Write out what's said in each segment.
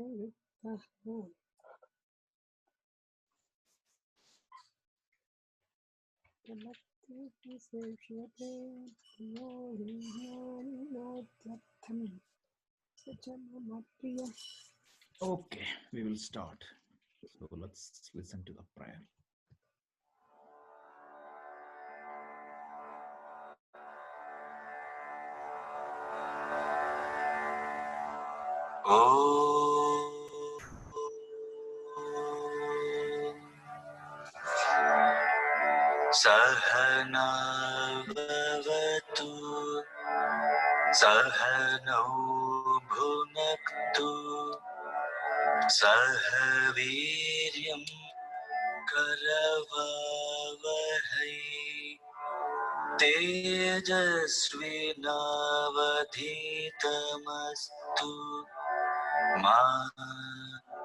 Okay, we will start. So let's listen to the prayer. Sahanavavatu Sahanau Bhunaktu Sahaviryam Karavavahai Tejasvinavadhitamastu Ma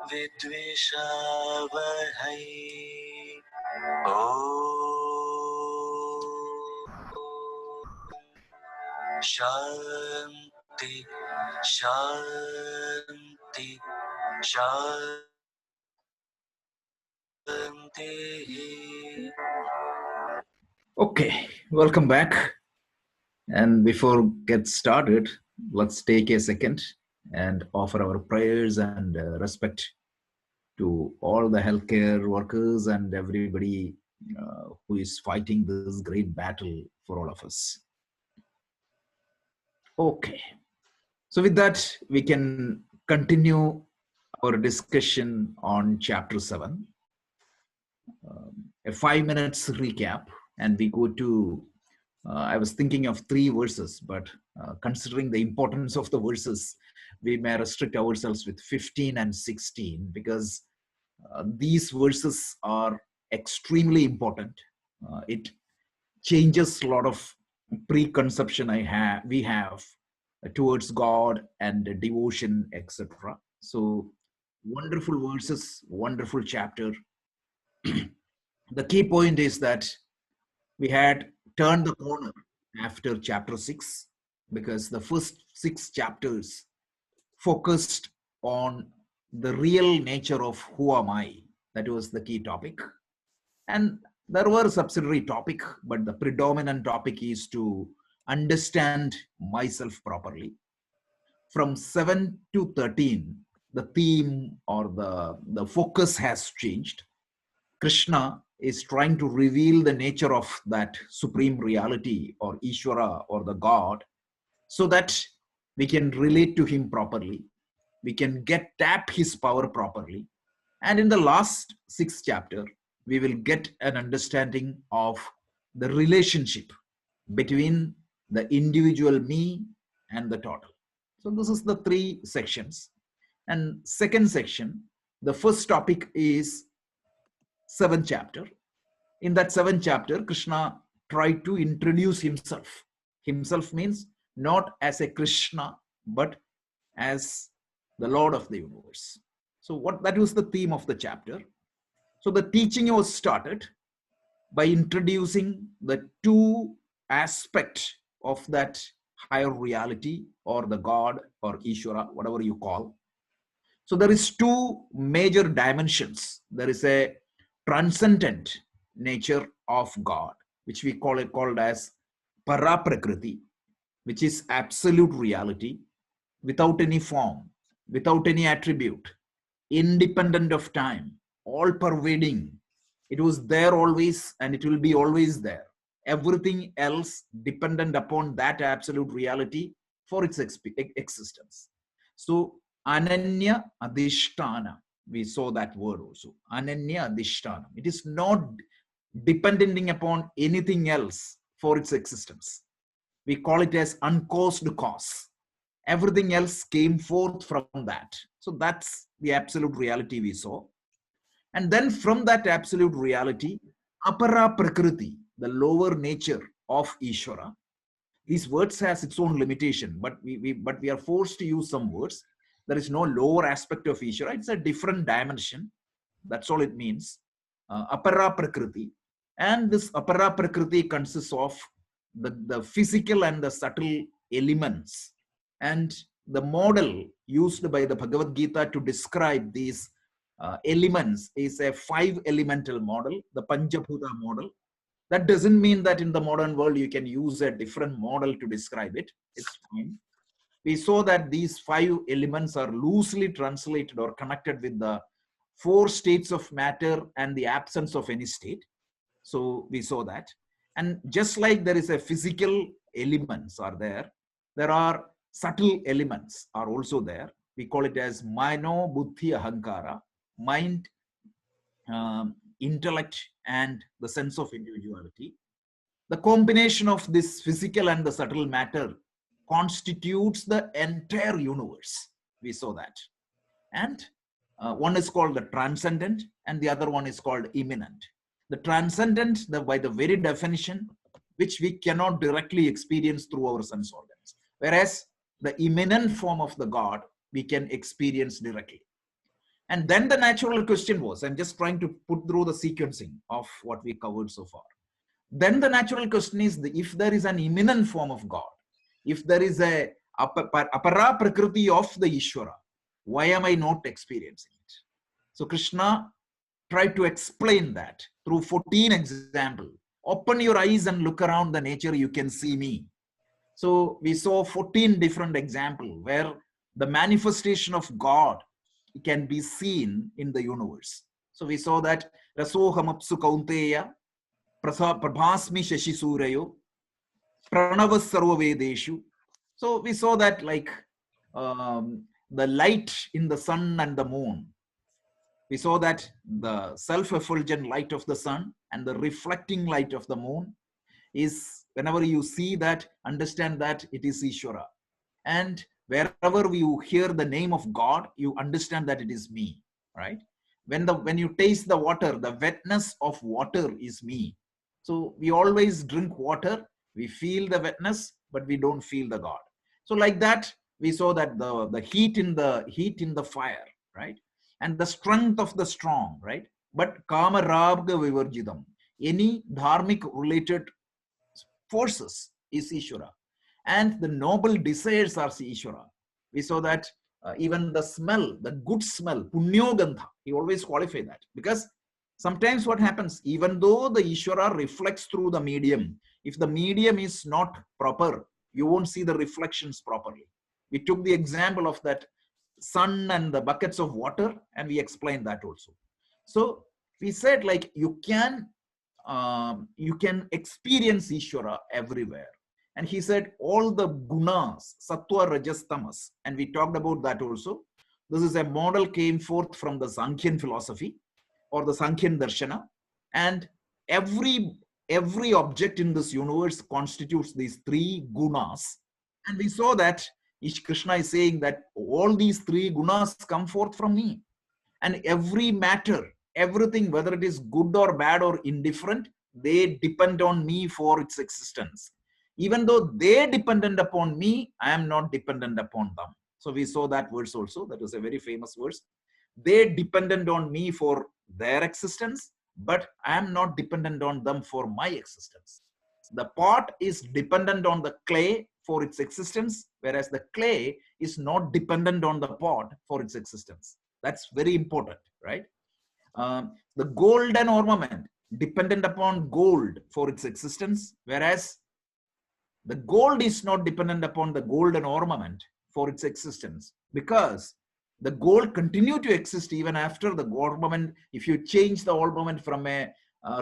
Vidvishavahai Shanti, Shanti, Shanti. Okay, welcome back. And before get started, let's take a second and offer our prayers and respect to all the healthcare workers and everybody who is fighting this great battle for all of us. Okay, so with that, we can continue our discussion on chapter 7. A 5 minutes recap, and we go to I was thinking of 3 verses, but considering the importance of the verses, we may restrict ourselves with 15 and 16 because these verses are extremely important. It changes a lot of preconception we have towards God and devotion, etc. So wonderful verses, wonderful chapter. The key point is that we had turned the corner after chapter 6 because the first 6 chapters focused on the real nature of who am I. That was the key topic. And there were subsidiary topic, but the predominant topic is to understand myself properly. From 7 to 13, the theme or the focus has changed. Krishna is trying to reveal the nature of that supreme reality or Ishvara or the God so that we can relate to him properly. We can tap his power properly. And in the last 6th chapter, we will get an understanding of the relationship between the individual me and the total. So this is the 3 sections. And second section, the first topic is 7th chapter. In that 7th chapter, Krishna tried to introduce himself. Himself means not as a Krishna, but as the Lord of the universe. So that was the theme of the chapter. So the teaching was started by introducing the 2 aspects of that higher reality or the God or Ishvara, whatever you call. So there is 2 major dimensions. There is a transcendent nature of God, which we called as Paraprakriti, which is absolute reality, without any form, without any attribute, independent of time, all pervading. It was there always and it will be always there. Everything else dependent upon that absolute reality for its existence. So Ananya Adhishtana, we saw that word also. Ananya Adhishtana. It is not depending upon anything else for its existence. We call it as uncaused cause. Everything else came forth from that. So that's the absolute reality we saw. And then from that absolute reality, Apara Prakriti, the lower nature of Ishvara. These words has its own limitation, but we are forced to use some words. There is no lower aspect of Ishvara. It's a different dimension. That's all it means. Apara Prakriti. And this Apara Prakriti consists of the physical and the subtle elements. And the model used by the Bhagavad Gita to describe these elements is a 5 elemental model, the Panchabhuta model. That doesn't mean that in the modern world you can use a different model to describe it. It's fine. We saw that these 5 elements are loosely translated or connected with the 4 states of matter and the absence of any state. So we saw that. And just like there is a physical elements are there, there are subtle elements are also there. We call it as mano, buddhi, ahankara, mind, intellect, and the sense of individuality. The combination of this physical and the subtle matter constitutes the entire universe. We saw that. And one is called the transcendent and the other one is called immanent. The transcendent, by the very definition, which we cannot directly experience through our sense organs. Whereas the immanent form of the God, we can experience directly. And then the natural question was, I'm just trying to put through the sequencing of what we covered so far. Then the natural question is, if there is an immanent form of God, if there is a apara prakriti of the Ishvara, why am I not experiencing it? So Krishna tried to explain that through 14 examples. Open your eyes and look around the nature, you can see me. So we saw 14 different examples where the manifestation of God can be seen in the universe. So we saw that Rasohamapsu Kaunteya, Prabhasmi Shashi Surayo, Pranavas Sarva Vedeshu. So we saw that like the light in the sun and the moon. We saw that the self-effulgent light of the sun and the reflecting light of the moon is, whenever you see that, understand that it is Ishvara. And wherever you hear the name of God, you understand that it is me, right? When you taste the water, the wetness of water is me. So we always drink water, we feel the wetness, but we don't feel the God. So like that, we saw that the heat in the fire, right? And the strength of the strong, right? But kama rabga vivarjidam, any dharmic related forces is Ishvara. And the noble desires are Ishvara. We saw that even the smell, the good smell, punyogandha, he always qualify that. Because sometimes what happens, even though the Ishvara reflects through the medium, if the medium is not proper, you won't see the reflections properly. We took the example of that sun and the buckets of water, and we explained that also. So we said like you can experience Ishvara everywhere. And he said all the gunas, sattva, rajas, tamas, and we talked about that also. This is a model came forth from the Sankhyan philosophy or the Sankhyan darshana, and every object in this universe constitutes these 3 gunas. And we saw that Krishna is saying that all these 3 gunas come forth from me. And every matter, everything, whether it is good or bad or indifferent, they depend on me for its existence. Even though they dependent upon me, I am not dependent upon them. So we saw that verse also. That was a very famous verse. They dependent on me for their existence, but I am not dependent on them for my existence. The pot is dependent on the clay for its existence, whereas the clay is not dependent on the pot for its existence. That's very important, right? The golden ornament dependent upon gold for its existence, whereas the gold is not dependent upon the golden ornament for its existence, because the gold continue to exist even after the ornament. If you change the ornament from a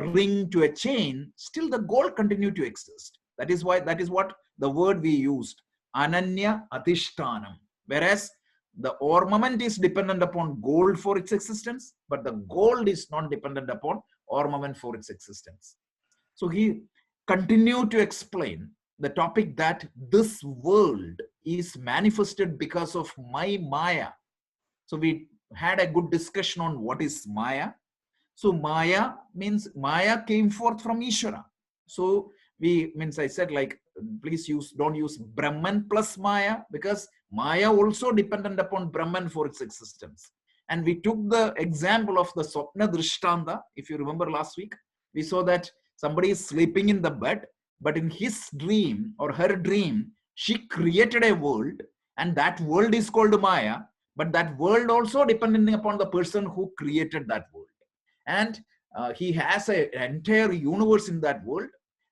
ring to a chain, still the gold continue to exist. That is what the word we used, ananya adhishtanam. Whereas the ornament is dependent upon gold for its existence, but the gold is not dependent upon ornament for its existence. So he continued to explain the topic that this world is manifested because of my Maya. So we had a good discussion on what is Maya. So Maya means Maya came forth from Ishvara. So I said like, please don't use Brahman plus Maya, because Maya also dependent upon Brahman for its existence. And we took the example of the Swapna Drishtanta. If you remember last week, we saw that somebody is sleeping in the bed, but in his dream or her dream, she created a world And that world is called Maya, but that world also depending upon the person who created that world. And he has an entire universe in that world.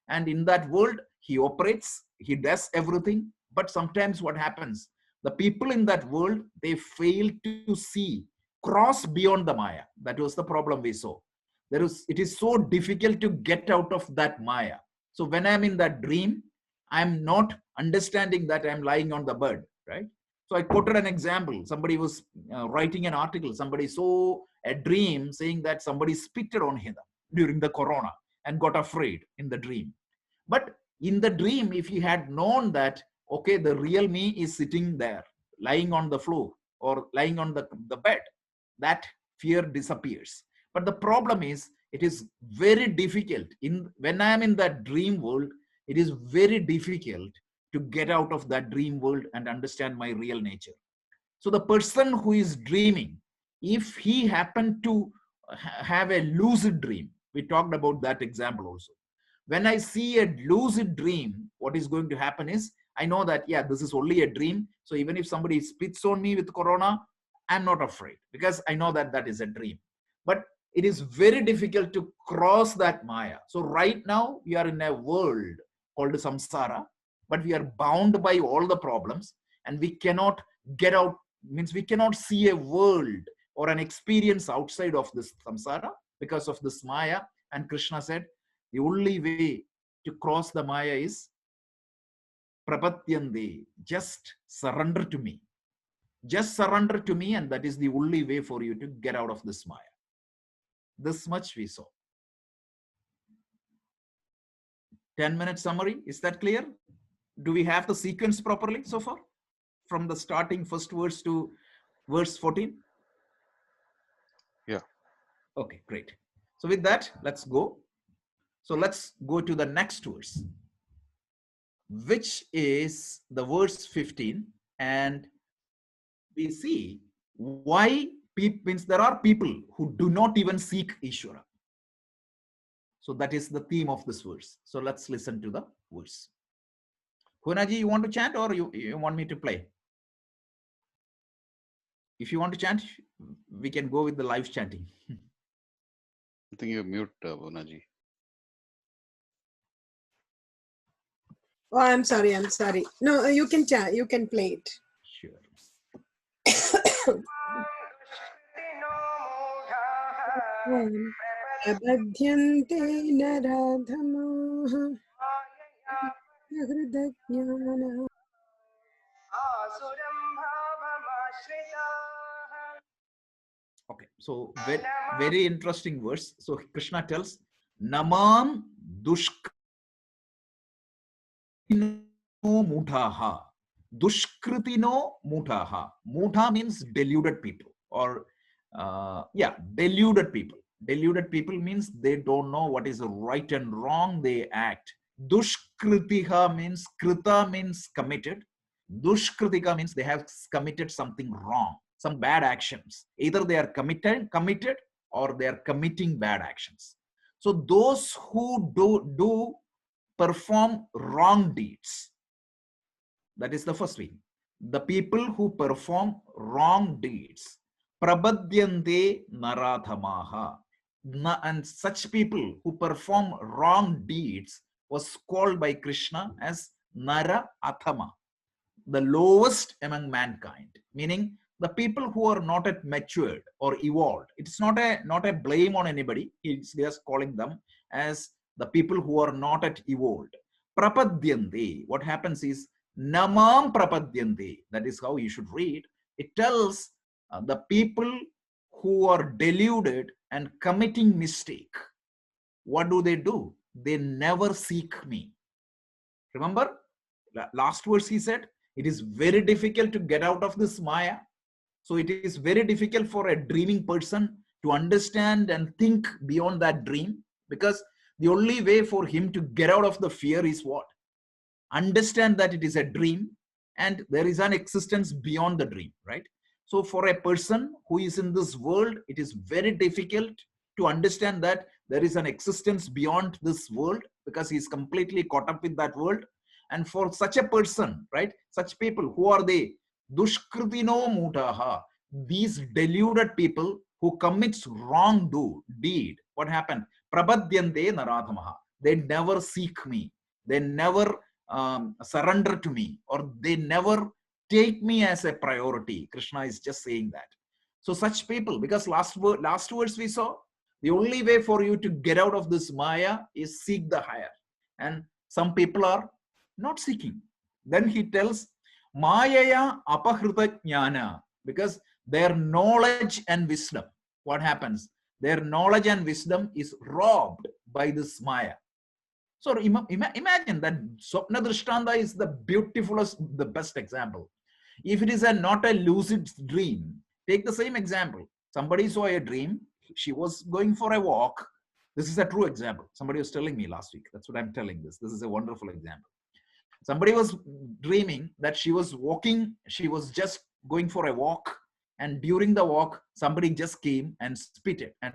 And in that world, he operates, he does everything. But sometimes what happens, the people in that world, they fail to see, cross beyond the Maya. That was the problem we saw. It is so difficult to get out of that Maya. So when I'm in that dream, I'm not understanding that I'm lying on the bed, right? So I quoted an example. Somebody was writing an article. Somebody saw a dream saying that somebody spitted on him during the corona and got afraid in the dream. But in the dream, if he had known that, okay, the real me is sitting there, lying on the floor or lying on the bed, that fear disappears. But the problem is, it is very difficult. When I am in that dream world, it is very difficult to get out of that dream world and understand my real nature. So the person who is dreaming, if he happened to have a lucid dream, we talked about that example also. When I see a lucid dream, what is going to happen is, I know that, yeah, this is only a dream. So even if somebody spits on me with corona, I'm not afraid because I know that that is a dream. But it is very difficult to cross that Maya. So right now we are in a world called samsara, but we are bound by all the problems and we cannot get out. Means we cannot see a world or an experience outside of this samsara because of this Maya. And Krishna said, the only way to cross the Maya is prapatyande, just surrender to me. Just surrender to me, and that is the only way for you to get out of this Maya. This much we saw. 10-minute summary, is that clear? Do we have the sequence properly so far? From the starting first verse to verse 14? Yeah. Okay, great. So with that, let's go. So let's go to the next verse, which is the verse 15. And we see why means there are people who do not even seek Ishvara. So that is the theme of this verse. So let's listen to the verse. Hunaji, you want to chant or you want me to play? If you want to chant, we can go with the live chanting. I think you mute, Bonaji. Oh, I'm sorry. No, you can chant. You can play it. Sure. Abhadyante naradhamaha hridajnana. Okay, so very interesting verse. So Krishna tells, Namam dushkritino mutaha. Dushkritino mutaha. Muta means deluded people, or deluded people. Deluded people means they don't know what is right and wrong, they act. Dushkritiha means, krita means committed. Dushkritika means they have committed something wrong, some bad actions. Either they are committed or they are committing bad actions. So those who do perform wrong deeds, that is the first thing. The people who perform wrong deeds, prabhadyante narathamaha. And such people who perform wrong deeds was called by Krishna as Nara Athama, the lowest among mankind, meaning the people who are not yet matured or evolved. It's not a blame on anybody. He's just calling them as the people who are not yet evolved. Prapadyante, what happens is namam prapadyante. That is how you should read. It tells the people who are deluded and committing mistake. What do? They never seek me. Remember, last verse he said, it is very difficult to get out of this Maya. So it is very difficult for a dreaming person to understand and think beyond that dream, because the only way for him to get out of the fear is what? Understand that it is a dream and there is an existence beyond the dream, right? So for a person who is in this world, it is very difficult to understand that there is an existence beyond this world because he is completely caught up with that world. And for such a person, right, such people, who are they? Dushkritino mutaha. These deluded people who commits wrong deed. What happened? Prabhadyante naradhamaha. They never seek me. They never surrender to me, or they never take me as a priority. Krishna is just saying that. So such people, because last words we saw, the only way for you to get out of this Maya is seek the higher. And some people are not seeking. Then he tells, Mayaya apahrita jnana, because their knowledge and wisdom, what happens? Their knowledge and wisdom is robbed by this Maya. So imagine that Swapna Drishtanta is the beautifulest, the best example. If it is not a lucid dream, take the same example. Somebody saw a dream. She was going for a walk. This is a true example. Somebody was telling me last week. That's what I'm telling this. This is a wonderful example. Somebody was dreaming that she was walking. She was just going for a walk. And during the walk, somebody just came and spit it and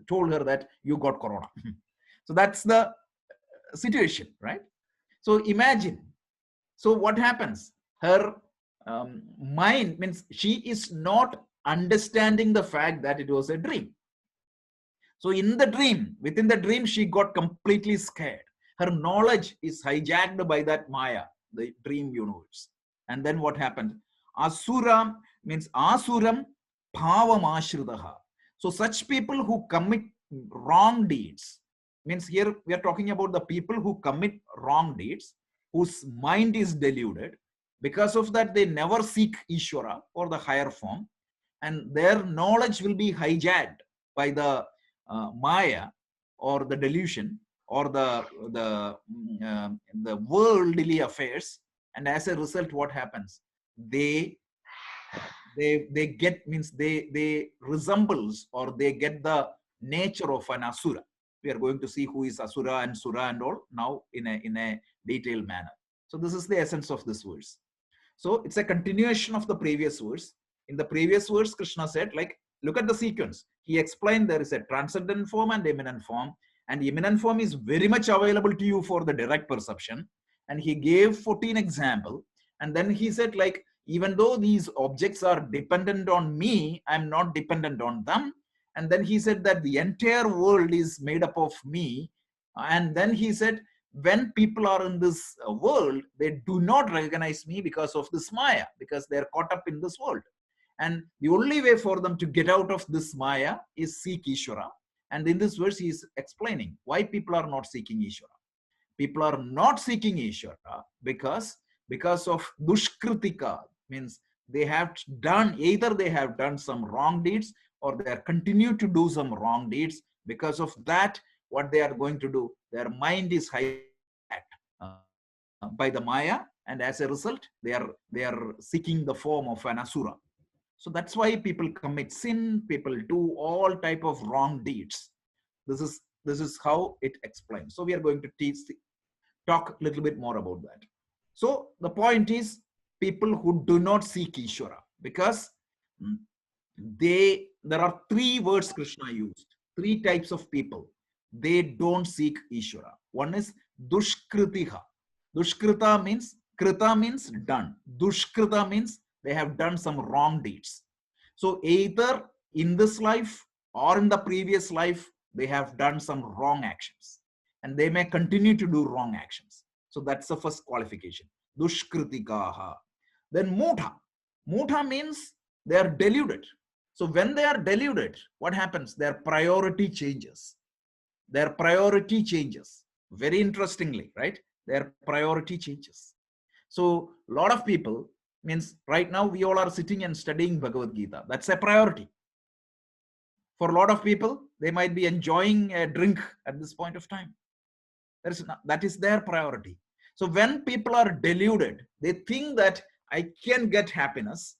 told her that you got corona. So that's the situation, right? So imagine. So what happens? Her mind, means she is not understanding the fact that it was a dream. So in the dream, within the dream, she got completely scared. Her knowledge is hijacked by that Maya, the dream universe. And then what happened? Asura means asuram bhavam ashritaha. So such people who commit wrong deeds, means here we are talking about the people who commit wrong deeds, whose mind is deluded. Because of that, they never seek Ishvara or the higher form, and their knowledge will be hijacked by the Maya or the delusion or the worldly affairs. And as a result, what happens? They get, means they resembles, or they get the nature of an asura. We are going to see who is asura and sura and all now in a detailed manner. So this is the essence of this verse. So it's a continuation of the previous verse. In the previous verse, Krishna said, like, look at the sequence. He explained there is a transcendent form and immanent form, and immanent form is very much available to you for the direct perception. And he gave 14 examples. And then he said, like, even though these objects are dependent on me, I'm not dependent on them. And then he said that the entire world is made up of me. And then he said, when people are in this world, they do not recognize me because of this Maya, because they're caught up in this world. And the only way for them to get out of this Maya is seek Ishvara. And in this verse, he is explaining why people are not seeking Ishvara. People are not seeking Ishvara because of dushkritika, means they have done, either they have done some wrong deeds or they are continue to do some wrong deeds. Because of that, what they are going to do, their mind is hijacked by the Maya, and as a result, they are seeking the form of an asura. So that's why people commit sin, people do all type of wrong deeds. This is how it explains. So we are going to talk a little bit more about that. So the point is, people who do not seek Ishvara, because there are three words Krishna used, three types of people. They don't seek Ishvara. One is dushkritiha. Dushkrita means, krita means done. Dushkrita means they have done some wrong deeds. So either in this life or in the previous life, they have done some wrong actions, and they may continue to do wrong actions. So that's the first qualification. Dushkritikaha. Then mutha. Mutha means they are deluded. So when they are deluded, what happens? Their priority changes. Their priority changes. Very interestingly, right? Their priority changes. So a lot of people, means right now we all are sitting and studying Bhagavad Gita. That's a priority. For a lot of people, they might be enjoying a drink at this point of time. That is their priority. So when people are deluded, they think that I can get happiness,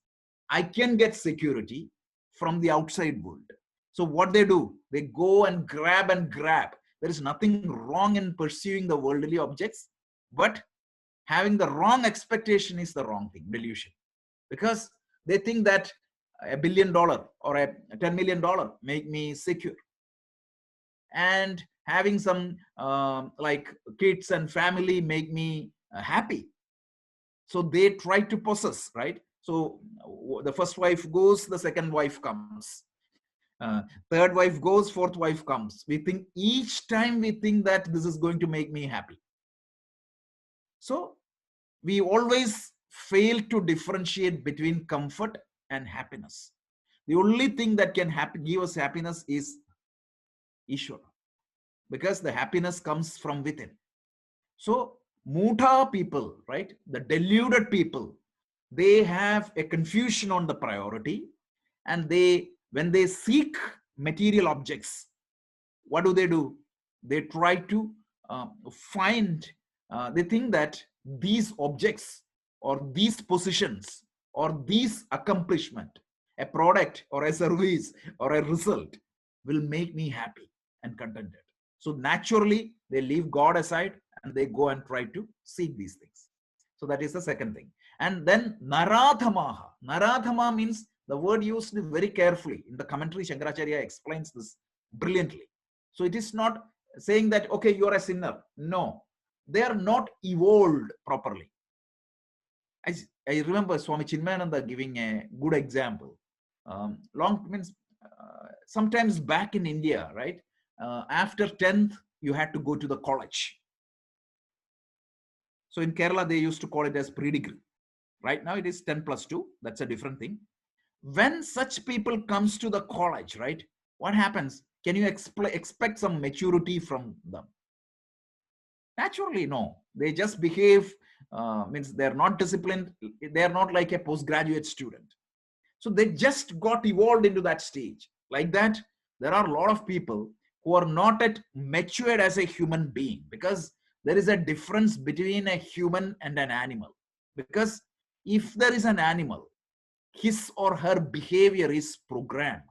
I can get security from the outside world. So what they do, they go and grab. There is nothing wrong in pursuing the worldly objects, but having the wrong expectation is the wrong thing, delusion. Because they think that $1 billion or a $10 million make me secure. And having some like kids and family make me happy. So they try to possess, right? So the first wife goes, the second wife comes. Third wife goes, fourth wife comes. We think each time we think that this is going to make me happy. So we always fail to differentiate between comfort and happiness. The only thing that can give us happiness is Ishvara, because the happiness comes from within. So Muta people, right, the deluded people, they have a confusion on the priority, and when they seek material objects, what do? They try to find, they think that these objects or these positions or these accomplishment, a product or a service or a result will make me happy and contented. So naturally, they leave God aside and they go and try to seek these things. So that is the second thing. And then Narathamaha. Narathama means the word used very carefully. In the commentary, Shankaracharya explains this brilliantly. So it is not saying that, okay, you're a sinner. No, they are not evolved properly. I remember Swami Chinmayananda giving a good example. Sometimes back in India, right? After 10th, you had to go to the college. So in Kerala, they used to call it as pre-degree. Right now, it is 10 plus 2. That's a different thing. When such people comes to the college, right? What happens? Can you expect some maturity from them? Naturally, no. They just behave, means they're not disciplined. They're not like a postgraduate student. So they just got evolved into that stage. Like that, there are a lot of people who are not yet matured as a human being, because there is a difference between a human and an animal. Because if there is an animal, his or her behavior is programmed.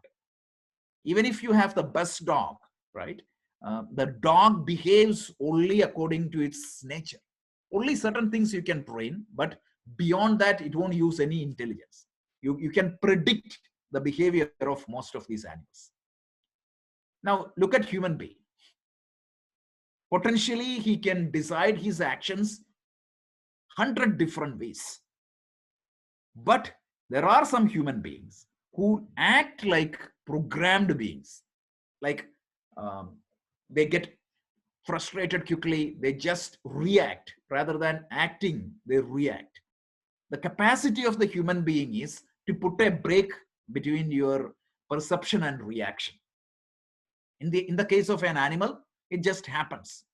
Even if you have the best dog, right? The dog behaves only according to its nature. Only certain things you can train, but beyond that, it won't use any intelligence. You can predict the behavior of most of these animals. Now, look at human being. Potentially, he can decide his actions 100 different ways. But there are some human beings who act like programmed beings. Like they get frustrated quickly, they just react rather than acting, they react. The capacity of the human being is to put a break between your perception and reaction. In the case of an animal, it just happens.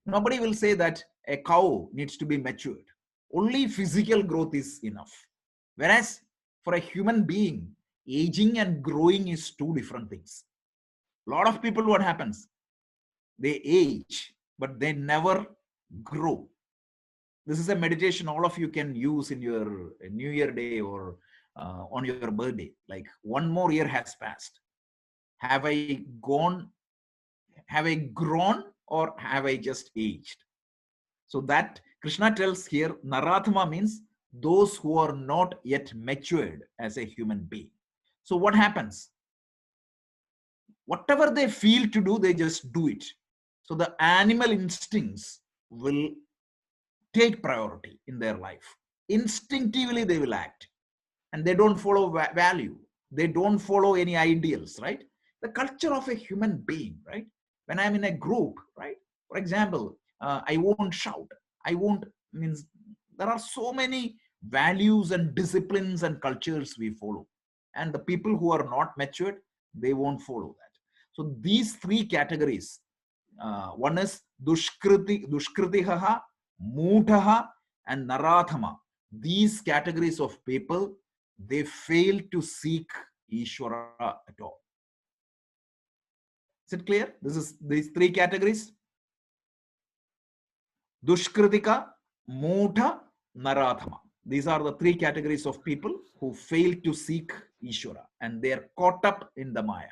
Nobody will say that a cow needs to be matured. Only physical growth is enough. Whereas for a human being, aging and growing is two different things. A lot of people, what happens? They age, but they never grow. This is a meditation all of you can use in your New Year day or on your birthday. Like, one more year has passed. Have I grown, or have I just aged? So that Krishna tells here, Narathama means those who are not yet matured as a human being. So what happens? Whatever they feel to do, they just do it. So the animal instincts will take priority in their life. Instinctively, they will act. And they don't follow value. They don't follow any ideals, right? The culture of a human being, right? When I'm in a group, right? For example, I won't shout. I won't, means there are so many values and disciplines and cultures we follow. And the people who are not matured, they won't follow that. So these three categories, one is Dushkritihaha, Mutaha, and Narathama. These categories of people, they fail to seek Ishvara at all. Is it clear? This is these three categories. Dushkritika, Mutha, Narathama. These are the three categories of people who fail to seek Ishvara, and they are caught up in the Maya.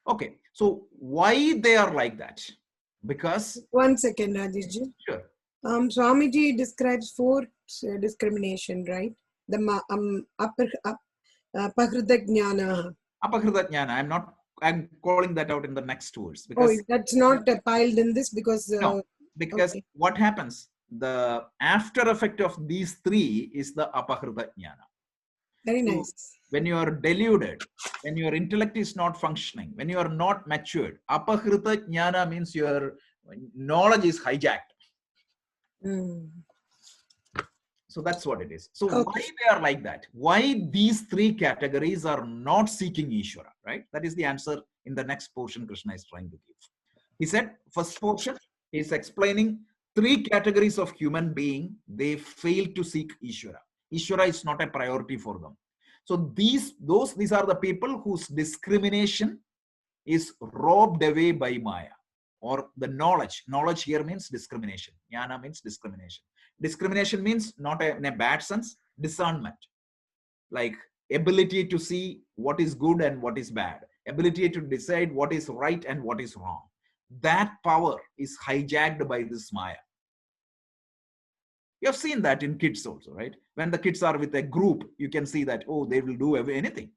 Okay, so why they are like that? Because... One second, Rajeshji. Sure. Swamiji describes four discrimination, right? The Apahrita Jnana. Apahrita Jnana. I'm calling that out in the next words. Because that's not piled in this because... no, because okay. What happens? the after effect of these three is the apahrita jnana. Very So nice. when you are deluded, when your intellect is not functioning, when you are not matured, apahrita jnana means your knowledge is hijacked. Mm. So that's what it is. So Okay. why they are like that? Why these three categories are not seeking Ishvara, right? That is the answer in the next portion Krishna is trying to give. He said, first portion is explaining three categories of human being. They fail to seek Ishvara. Ishvara is not a priority for them. So these are the people whose discrimination is robbed away by Maya or the knowledge. Knowledge here means discrimination. Jnana means discrimination. Discrimination means not in a bad sense, discernment, like ability to see what is good and what is bad, ability to decide what is right and what is wrong. That power is hijacked by this Maya. You have seen that in kids also, right? When the kids are with a group, you can see that, oh, they will do anything.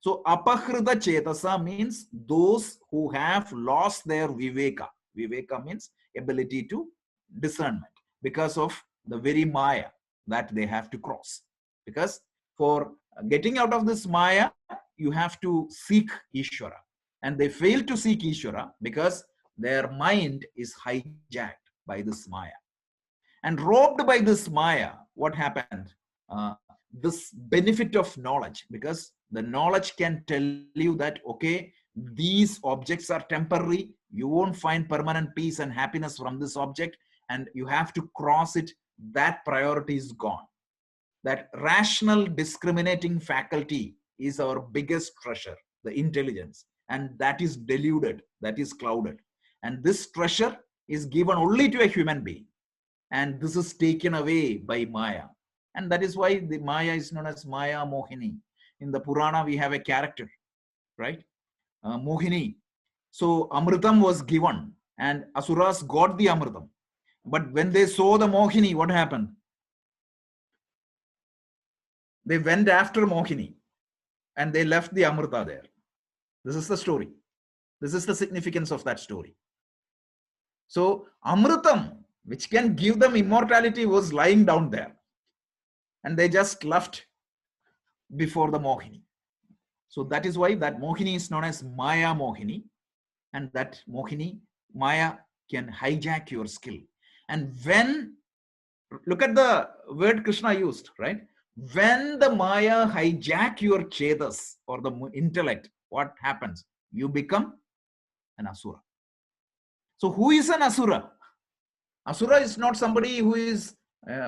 So apahrita chetasa means those who have lost their viveka. Viveka means ability to discernment because of the very Maya that they have to cross. Because for getting out of this Maya, you have to seek Ishvara. And they fail to seek Ishvara because their mind is hijacked by this Maya. And robbed by this Maya, what happened? This benefit of knowledge, because the knowledge can tell you that, okay, these objects are temporary. You won't find permanent peace and happiness from this object, and you have to cross it. That priority is gone. That rational discriminating faculty is our biggest treasure, the intelligence, and that is deluded, that is clouded. And this treasure is given only to a human being. And this is taken away by Maya. And that is why the Maya is known as Maya Mohini. In the Purana, we have a character, right? Mohini. So Amritam was given and Asuras got the Amritam. But when they saw the Mohini, what happened? They went after Mohini and they left the Amrita there. This is the story. This is the significance of that story. So Amritam, which can give them immortality, was lying down there. And they just left before the Mohini. So that is why that Mohini is known as Maya Mohini. And that Mohini, Maya, can hijack your skill. And when, look at the word Krishna used, right? When the Maya hijack your chetas or the intellect, what happens? You become an Asura. So who is an Asura? Asura is not somebody who is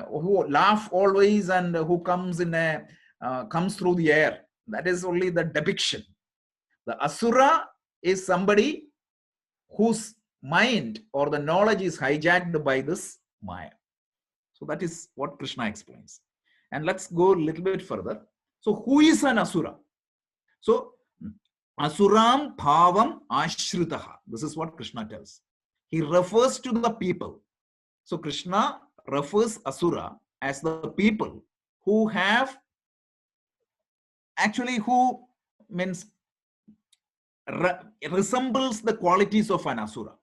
who laugh always and who comes in a comes through the air. That is only the depiction. The Asura is somebody whose mind or the knowledge is hijacked by this Maya. So that is what Krishna explains. And let's go a little bit further. So who is an Asura? So Asuram Bhavam Ashritaha. This is what Krishna tells. He refers to the people. So Krishna refers Asura as the people who have actually who means resembles the qualities of an Asura.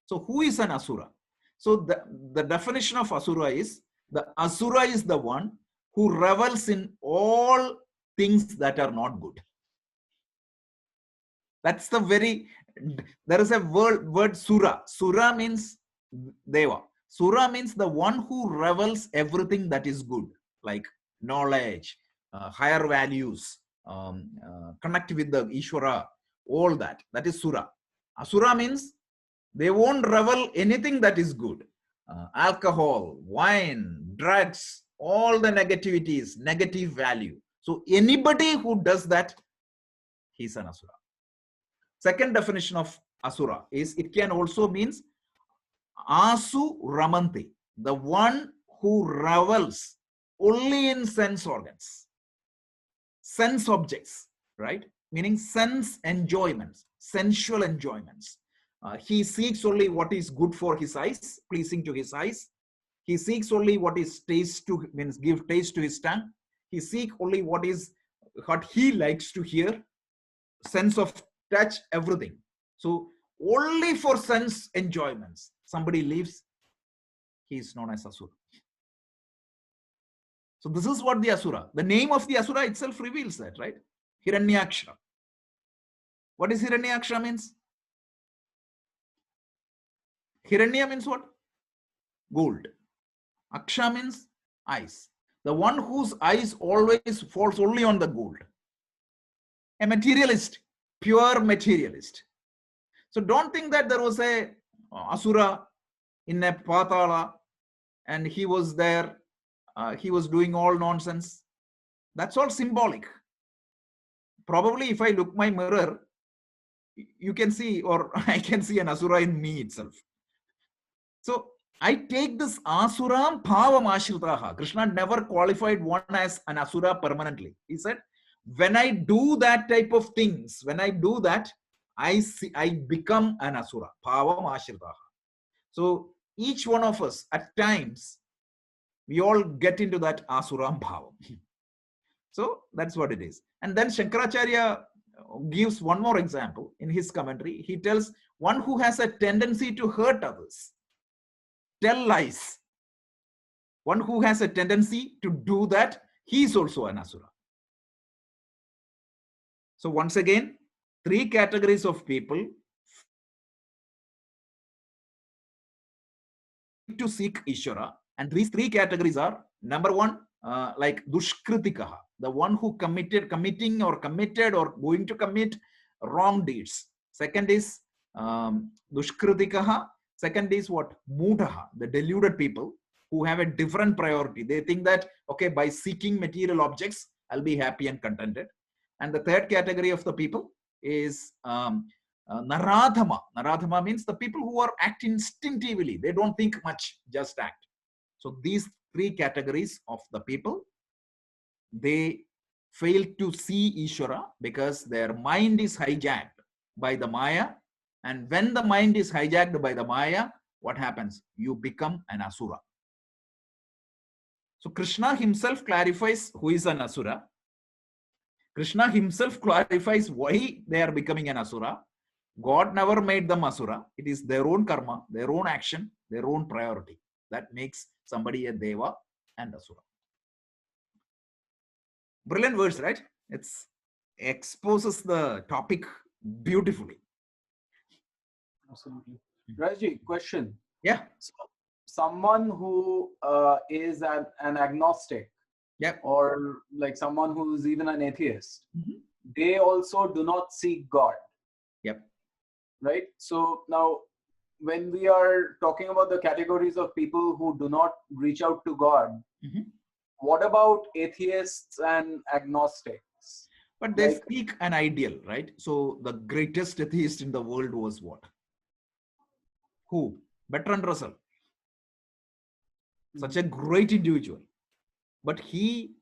So who is an Asura? So the definition of Asura is the Asura is the one who revels in all things that are not good. That's the very, there is a word Sura. Sura means Deva. Sura means the one who revels everything that is good, like knowledge, higher values, connect with the Ishvara, all that. That is Sura. Asura means they won't revel anything that is good. Alcohol, wine, drugs, all the negativities, negative value. So anybody who does that, he's an Asura. Second definition of Asura is it can also means Asu Ramanti, the one who revels only in sense organs, sense objects, right? Meaning sense enjoyments, sensual enjoyments. He seeks only what is good for his eyes, pleasing to his eyes. He seeks only what is taste to, means give taste to his tongue. He seeks only what he likes to hear, sense of touch, everything. So only for sense enjoyments, somebody lives, he is known as Asura. So this is what the Asura, the name of the Asura itself reveals that, right? Hiranyaksha. What is Hiranyaksha means? Hiranya means what? Gold. Aksha means eyes. The one whose eyes always falls only on the gold. A materialist, pure materialist. So don't think that there was a Asura in a Patala and he was there, he was doing all nonsense. That's all symbolic. Probably if I look my mirror, you can see, or I can see an Asura in me itself. So I take this Asuram Bhavam Ashritaha. Krishna never qualified one as an Asura permanently. He said, when I do that type of things, when I do that, I become an Asura. Bhavam Ashritaha. So each one of us at times, we all get into that Asuram Bhavam. So that's what it is. And then Shankaracharya gives one more example in his commentary. He tells one who has a tendency to hurt others, tell lies. One who has a tendency to do that, he is also an Asura. So once again, three categories of people to seek Ishvara. And these three categories are, number one, like Dushkritikaha, the one who committing or committed or going to commit wrong deeds. Second is Dushkritikaha. Second is what? Mudaha, the deluded people who have a different priority. They think that, okay, by seeking material objects, I'll be happy and contented. And the third category of the people is Naradhama. Naradhama means the people who are act instinctively. They don't think much, just act. So these three categories of the people, they fail to see Ishvara because their mind is hijacked by the Maya. And when the mind is hijacked by the Maya, what happens? You become an Asura. So Krishna himself clarifies who is an Asura. Krishna himself clarifies why they are becoming an Asura. God never made them Asura. It is their own karma, their own action, their own priority that makes somebody a Deva and Asura. Brilliant verse, right? It exposes the topic beautifully. Absolutely. Rajji, question. Yeah. So, someone who is an agnostic, Yeah. or like someone who's even an atheist, they also do not seek God. Yep. Right? So now, when we are talking about the categories of people who do not reach out to God, what about atheists and agnostics? But they seek an ideal, right? So the greatest atheist in the world was what? Who? Bertrand Russell. Such a great individual. But he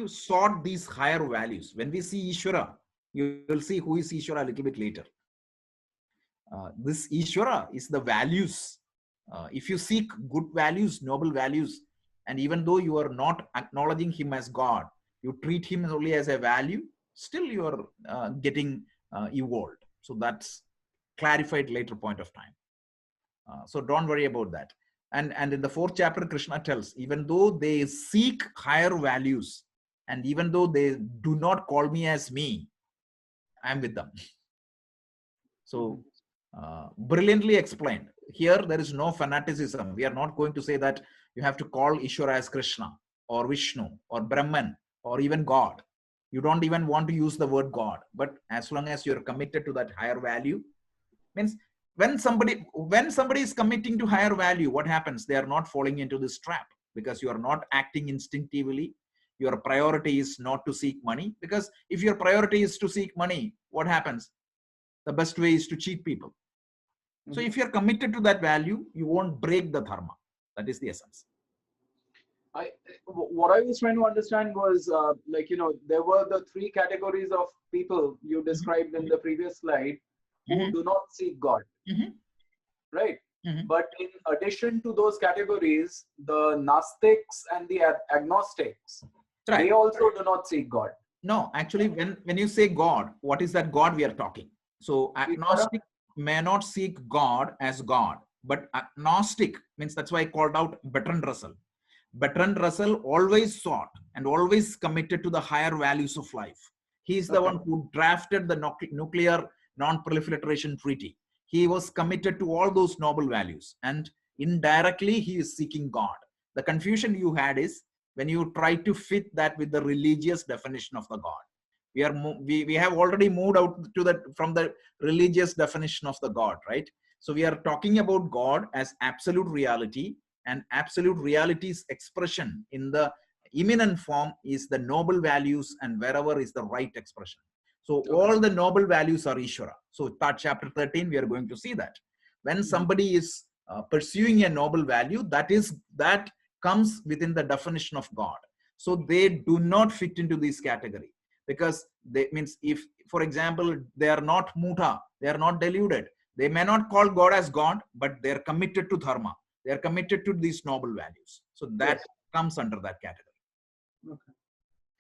sought these higher values. When we see Ishvara, you will see who is Ishvara a little bit later. This Ishvara is the values. If you seek good values, noble values, and even though you are not acknowledging him as God, you treat him only as a value, still you are getting evolved. So that's clarified later point of time. So don't worry about that. And in the 4th chapter, Krishna tells, even though they seek higher values, and even though they do not call me as me, I'm with them. So brilliantly explained. Here, there is no fanaticism. We are not going to say that you have to call Ishvara as Krishna or Vishnu or Brahman or even God. You don't even want to use the word God. But as long as you're committed to that higher value, means when somebody is committing to higher value, what happens? They are not falling into this trap because you are not acting instinctively. Your priority is not to seek money, because if your priority is to seek money, what happens? The best way is to cheat people. So if you're committed to that value, you won't break the dharma. That is the essence. What I was trying to understand was, there were the 3 categories of people you described in the previous slide who do not seek God. Right? But in addition to those categories, the Gnostics and the agnostics, they also do not seek God. No, actually, when you say God, what is that God we are talking? So agnostic may not seek God as God, but agnostic means, that's why I called out Bertrand Russell. Bertrand Russell always sought and always committed to the higher values of life. He is the Okay. one who drafted the nuclear non-proliferation treaty. He was committed to all those noble values, and indirectly he is seeking God. The confusion you had is when you try to fit that with the religious definition of the God. We have already moved out to the from the religious definition of the God, right? So we are talking about God as absolute reality, and absolute reality's expression in the immanent form is the noble values, and wherever is the right expression. So all the noble values are Ishvara. So chapter 13, we are going to see that when somebody is pursuing a noble value, that comes within the definition of God. So they do not fit into this category, because they means, if for example they are not muta, they are not deluded, they may not call God as God, but they are committed to dharma, they are committed to these noble values. So that comes under that category. Okay.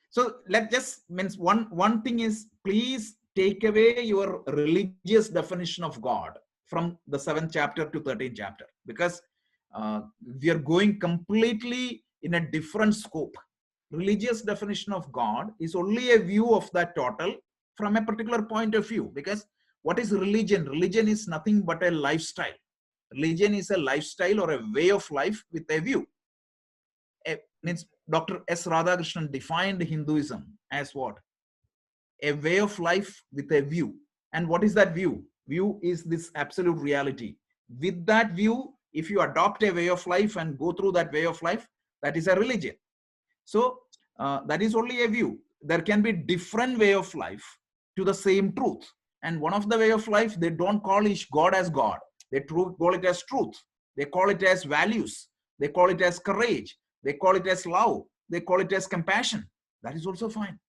So let's just means one thing is, please take away your religious definition of God from the 7th chapter to 13th chapter, because we are going completely in a different scope. Religious definition of God is only a view of that total from a particular point of view. Because what is religion? Religion is nothing but a lifestyle. Religion is a lifestyle or a way of life with a view. Means Dr. S. Radhakrishnan defined Hinduism as what? A way of life with a view. And what is that view? View is this absolute reality. With that view, if you adopt a way of life and go through that way of life, that is a religion. So that is only a view. There can be different way of life to the same truth. And one of the way of life, they don't call God as God. They call it as truth. They call it as values. They call it as courage. They call it as love. They call it as compassion. That is also fine.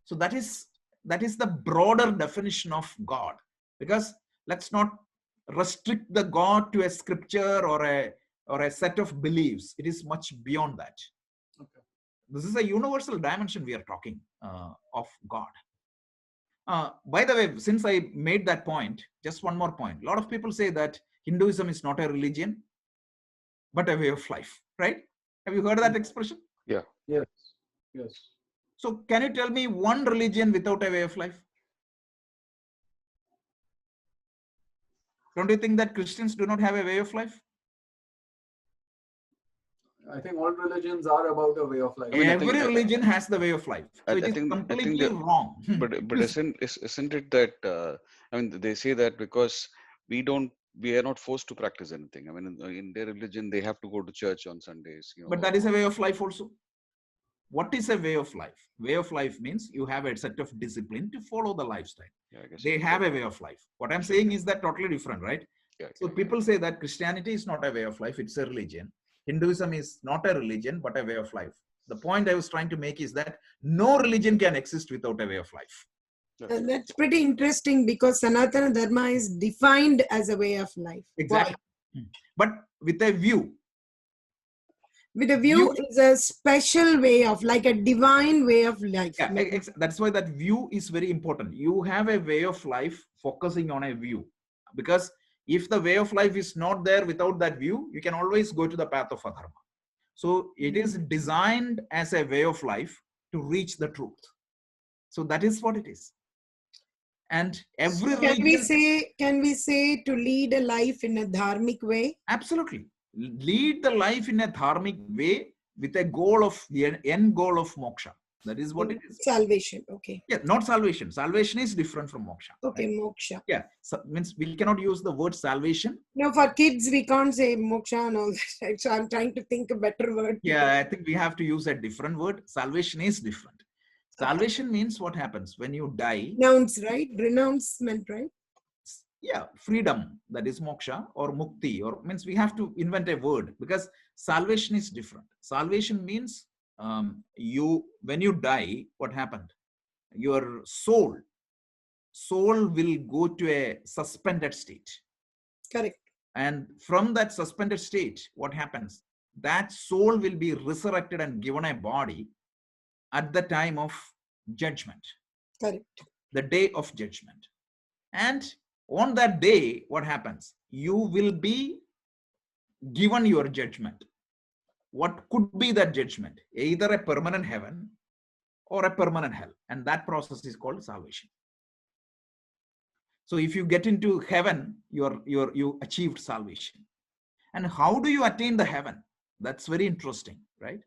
So that is the broader definition of God. Because let's not restrict the God to a scripture or a set of beliefs. It is much beyond that. Okay. This is a universal dimension we are talking of God. By the way, since I made that point, just one more point. A lot of people say that Hinduism is not a religion, but a way of life, right? Have you heard that expression? Yeah. Yes. Yes. So can you tell me one religion without a way of life? Don't you think that Christians do not have a way of life? I think all religions are about a way of life. I mean, I Every think religion has the way of life. So I it is think completely that, wrong. but isn't it that I mean, they say that because we are not forced to practice anything. I mean, in their religion, they have to go to church on Sundays. But that is a way of life also. What is a way of life? Way of life means you have a set of discipline to follow the lifestyle. Yeah, I guess They have a way of life. What I'm saying is that totally different, right? Yeah, So people say that Christianity is not a way of life, it's a religion. Hinduism is not a religion, but a way of life. The point I was trying to make is that no religion can exist without a way of life. And that's pretty interesting because Sanatana Dharma is defined as a way of life. Exactly. But with a view. With a view is a special way of, like a divine way of life. Yeah, that's why that view is very important. You have a way of life focusing on a view. Because if the way of life is not there without that view, you can always go to the path of adharma. So it is designed as a way of life to reach the truth. So that is what it is. And every religion, can we say to lead a life in a dharmic way? Absolutely. Lead the life in a dharmic way with a goal of the end goal of moksha. That is what it is. Salvation. Okay. Yeah, not salvation. Salvation is different from moksha. Okay, right? moksha. Yeah, so means we cannot use the word salvation. No, for kids we can't say moksha and all that. Right? So I'm trying to think a better word. Yeah, I think we have to use a different word. Salvation is different. Salvation means what happens when you die. Renounce, right? Renouncement, right? Yeah, freedom, that is moksha or mukti, or means we have to invent a word, because salvation is different. Salvation means when you die, what happened? Your soul will go to a suspended state. Correct. And from that suspended state, what happens? That soul will be resurrected and given a body at the time of judgment. Correct. The day of judgment. And on that day, what happens? You will be given your judgment. what could be that judgment? Either a permanent heaven or a permanent hell. And that process is called salvation. So if you get into heaven, you achieved salvation. And how do you attain the heaven? That's very interesting, right?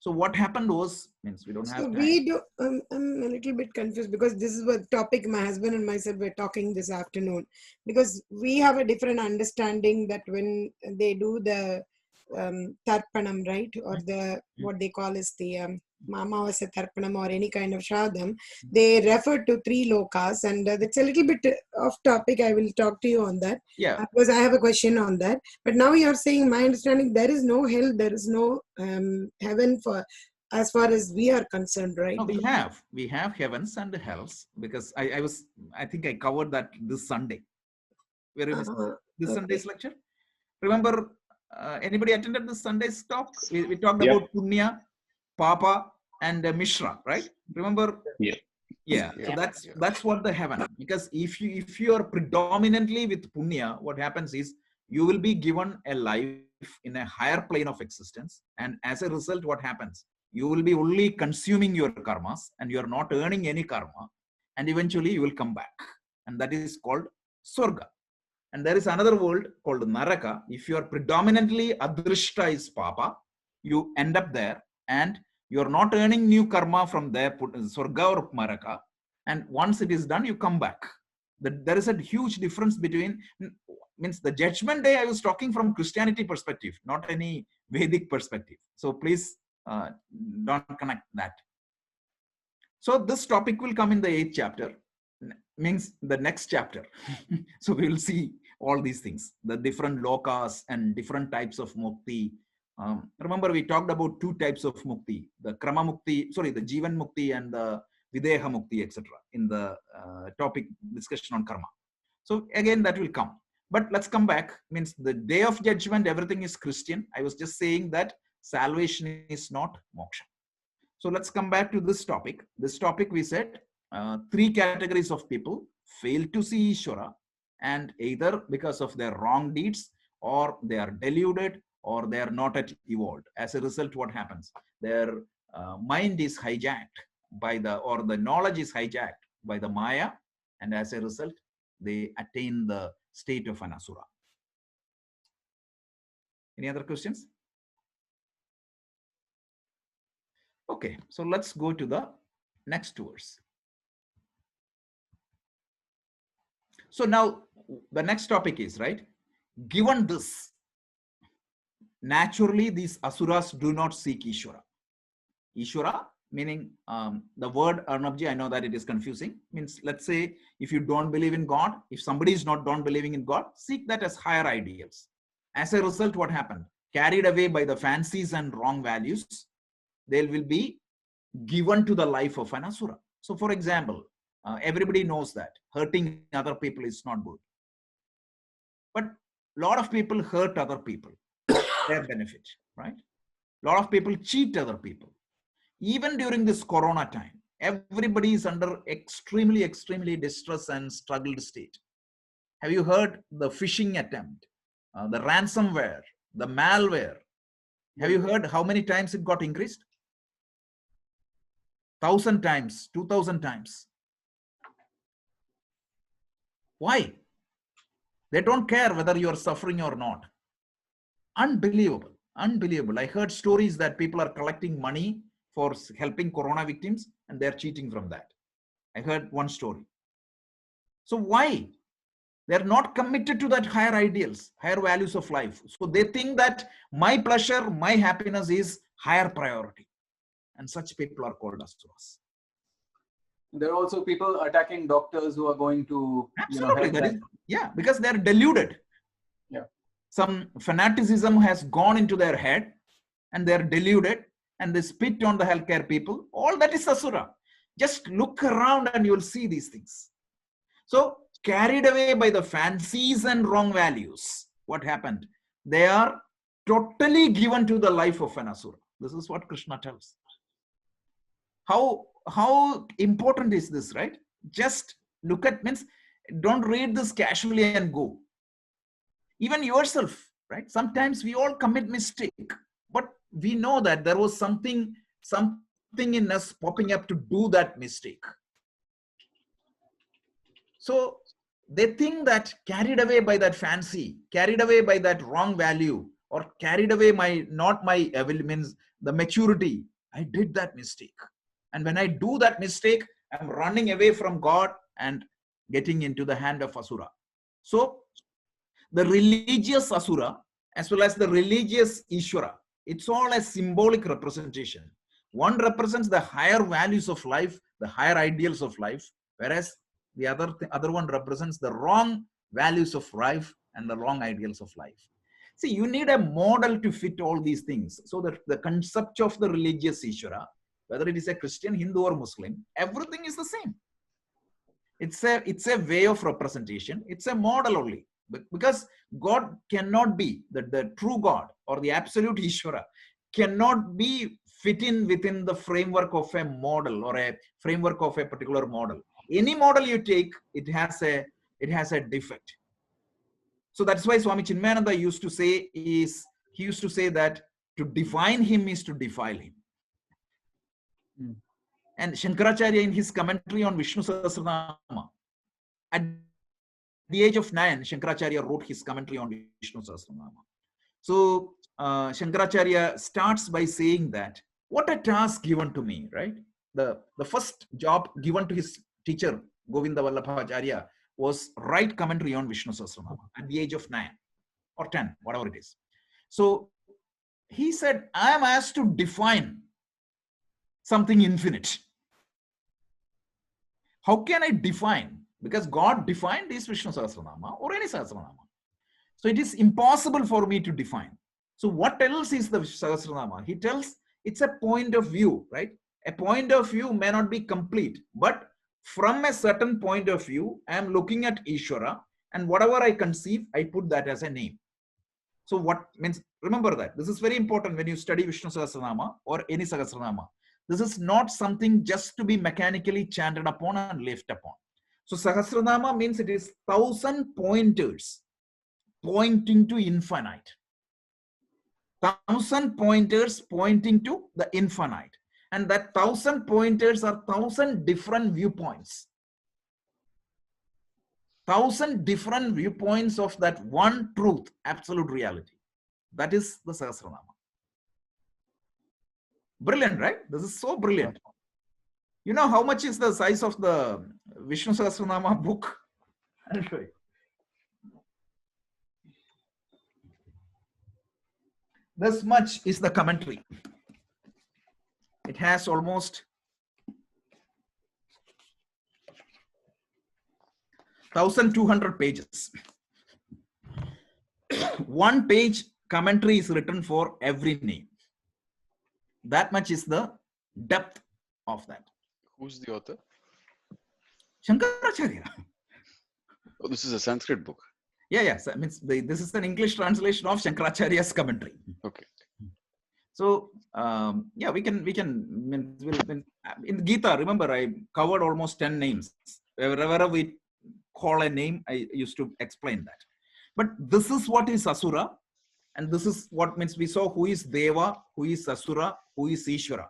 So what happened was, means we don't have time. We do. I'm a little bit confused because this is what topic my husband and myself were talking this afternoon. Because we have a different understanding that when they do the tarpanam, right, or the what they call is the Amavasya Tarpanam or any kind of Shradam, they refer to 3 lokas, and that's a little bit off topic. I will talk to you on that. Yeah. Because I have a question on that. But now you're saying, my understanding, there is no hell, there is no heaven for as far as we are concerned, right? No, we have heavens and hells, because I think I covered that this Sunday. This Sunday's lecture. Remember, anybody attended this Sunday's talk? We talked about Punya, Papa, and Mishra, right? Remember? Yeah. So that's what the heaven. Because if you are predominantly with Punya, what happens is you will be given a life in a higher plane of existence, and as a result, what happens? You will be only consuming your karmas, and you are not earning any karma, and eventually you will come back, and that is called Swarga. And there is another world called Naraka. If you are predominantly Adrishta is Papa, you end up there, and you are not earning new karma from there, Swarga or Naraka. And once it is done, you come back. There is a huge difference between, means the judgment day I was talking from Christianity perspective, not any Vedic perspective. So please don't connect that. So this topic will come in the 8th chapter, means the next chapter. So we will see all these things, the different lokas and different types of mukti. Remember, we talked about 2 types of mukti, the krama mukti, sorry, the jivan mukti and the videha mukti, etc. in the topic discussion on karma. So again, that will come. But let's come back, means the day of judgment, everything is Christian. I was just saying that salvation is not moksha. So let's come back to this topic. This topic we said, 3 categories of people fail to see Ishvara, and either because of their wrong deeds, or they are deluded, or they are not yet evolved. As a result, what happens? Their mind is hijacked by the knowledge is hijacked by the Maya, and as a result, they attain the state of an asura. Any other questions? Okay, so let's go to the next verse. So now the next topic is, right, given this, naturally these asuras do not seek Ishvara. Ishvara meaning the word Arnabji, I know that it is confusing, means let's say if you don't believe in God, if somebody is not believing in God, seek that as higher ideals. As a result, what happened? Carried away by the fancies and wrong values, they will be given to the life of an asura. So for example, everybody knows that hurting other people is not good. But a lot of people hurt other people, their benefit, right? A lot of people cheat other people. Even during this Corona time, everybody is under extremely, extremely distress and struggled state. Have you heard the phishing attempt, the ransomware, the malware? Have you heard how many times it got increased? 1,000 times, 2,000 times. Why? They don't care whether you are suffering or not. Unbelievable, unbelievable. I heard stories that people are collecting money for helping Corona victims, and they're cheating from that. I heard one story. So why? They're not committed to that higher ideals, higher values of life. So they think that my pleasure, my happiness is higher priority. And such people are called asuras. There are also people attacking doctors who are going to, absolutely, that is, yeah, because they're deluded. Yeah. Some fanaticism has gone into their head, and they're deluded, and they spit on the healthcare people. All that is asura. Just look around and you'll see these things. So carried away by the fancies and wrong values, what happened? They are totally given to the life of an asura. This is what Krishna tells. How important is this, right? Just look at, means don't read this casually and go. Even yourself, right? Sometimes we all commit mistake, but we know that there was something in us popping up to do that mistake. So they think that carried away by that fancy, carried away by that wrong value, or carried away not my means the maturity, I did that mistake. And when I do that mistake, I'm running away from God and getting into the hand of Asura. So the religious Asura as well as the religious Ishvara, it's all a symbolic representation. One represents the higher values of life, the higher ideals of life, whereas the other one represents the wrong values of life and the wrong ideals of life. See, you need a model to fit all these things. So that the concept of the religious Ishvara, whether it is a Christian, Hindu, or Muslim, everything is the same. It's a way of representation. It's a model only. Because God cannot be, the true God or the absolute Ishvara cannot be fit in within the framework of a model or a framework of a particular model. Any model you take, it has a defect. So that's why Swami Chinmayananda used to say that to define him is to defile him. And Shankaracharya in his commentary on Vishnu Sahasranama, at the age of 9, Shankaracharya wrote his commentary on Vishnu Sahasranama. So Shankaracharya starts by saying that, what a task given to me, right? The first job given to his teacher, Govinda Vallabhacharya, was write commentary on Vishnu Sahasranama at the age of 9 or 10, whatever it is. So he said, I am asked to define something infinite. How can I define? Because God defined this Vishnu Sahasranama or any Sahasranama. So it is impossible for me to define. So what else is the Sahasranama? He tells it's a point of view, right? A point of view may not be complete, but from a certain point of view, I am looking at Ishvara, and whatever I conceive, I put that as a name. So what means, remember that. This is very important when you study Vishnu Sahasranama or any Sahasranama. This is not something just to be mechanically chanted upon and left upon. So Sahasranama means it is 1,000 pointers pointing to infinite. 1,000 pointers pointing to the infinite. And that 1,000 pointers are 1,000 different viewpoints. 1,000 different viewpoints of that one truth, absolute reality. That is the Sahasranama. Brilliant, right? This is so brilliant. You know how much is the size of the Vishnu Sahasranama book? I'll show you. This much is the commentary. It has almost 1,200 pages. One page commentary is written for every name. That much is the depth of that. Who's the author? Shankaracharya. Oh, this is a Sanskrit book. Yeah. So, this is an English translation of Shankaracharya's commentary. Okay. So yeah, we can in Gita. Remember, I covered almost 10 names. Wherever we call a name, I used to explain that. But this is what is Asura, and this is what means we saw who is Deva, who is Asura, who is Ishvara.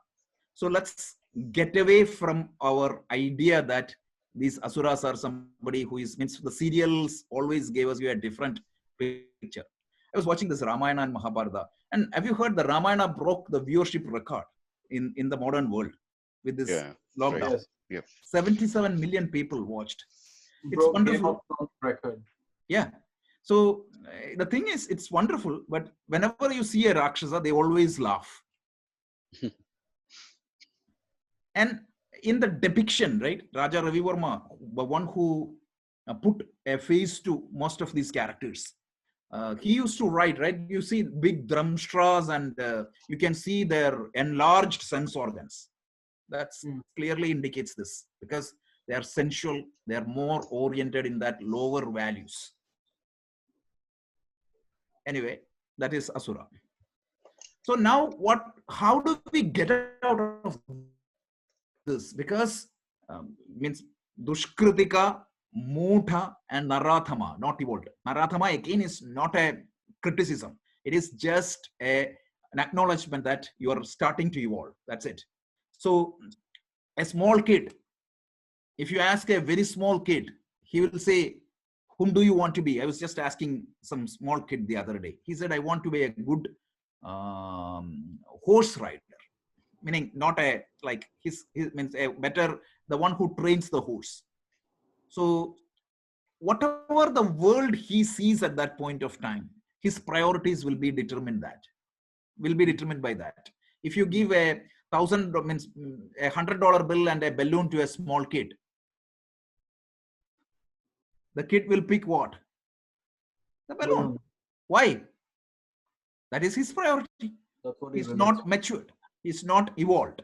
So let's get away from our idea that these Asuras are somebody who is, means the serials always gave us a different picture. I was watching this Ramayana and Mahabharata, and have you heard the Ramayana broke the viewership record in the modern world with this lockdown? Right. Yep. 77 million people watched. It's Broke wonderful. Record. Yeah. So the thing is, it's wonderful, but whenever you see a Rakshasa, they always laugh. And in the depiction, right, Raja Ravi Varma, the one who put a face to most of these characters, he used to write, right? You see big drumstras and you can see their enlarged sense organs. That clearly indicates this, because they are sensual, they are more oriented in that lower values. Anyway, that is Asura. So now how do we get out of this? Because means Dushkritika, Mutha and Narathama, not evolved. Narathama again is not a criticism. It is just a an acknowledgement that you are starting to evolve. That's it. So a small kid, if you ask a very small kid, he will say, whom do you want to be? I was just asking some small kid the other day. He said, I want to be a good horse rider, meaning not a, like his means a better, the one who trains the horse. So whatever the world he sees at that point of time, his priorities will be determined by that. If you give a $100 bill and a balloon to a small kid, the kid will pick what? The balloon. Why? That is his priority. He's not matured. He's not evolved.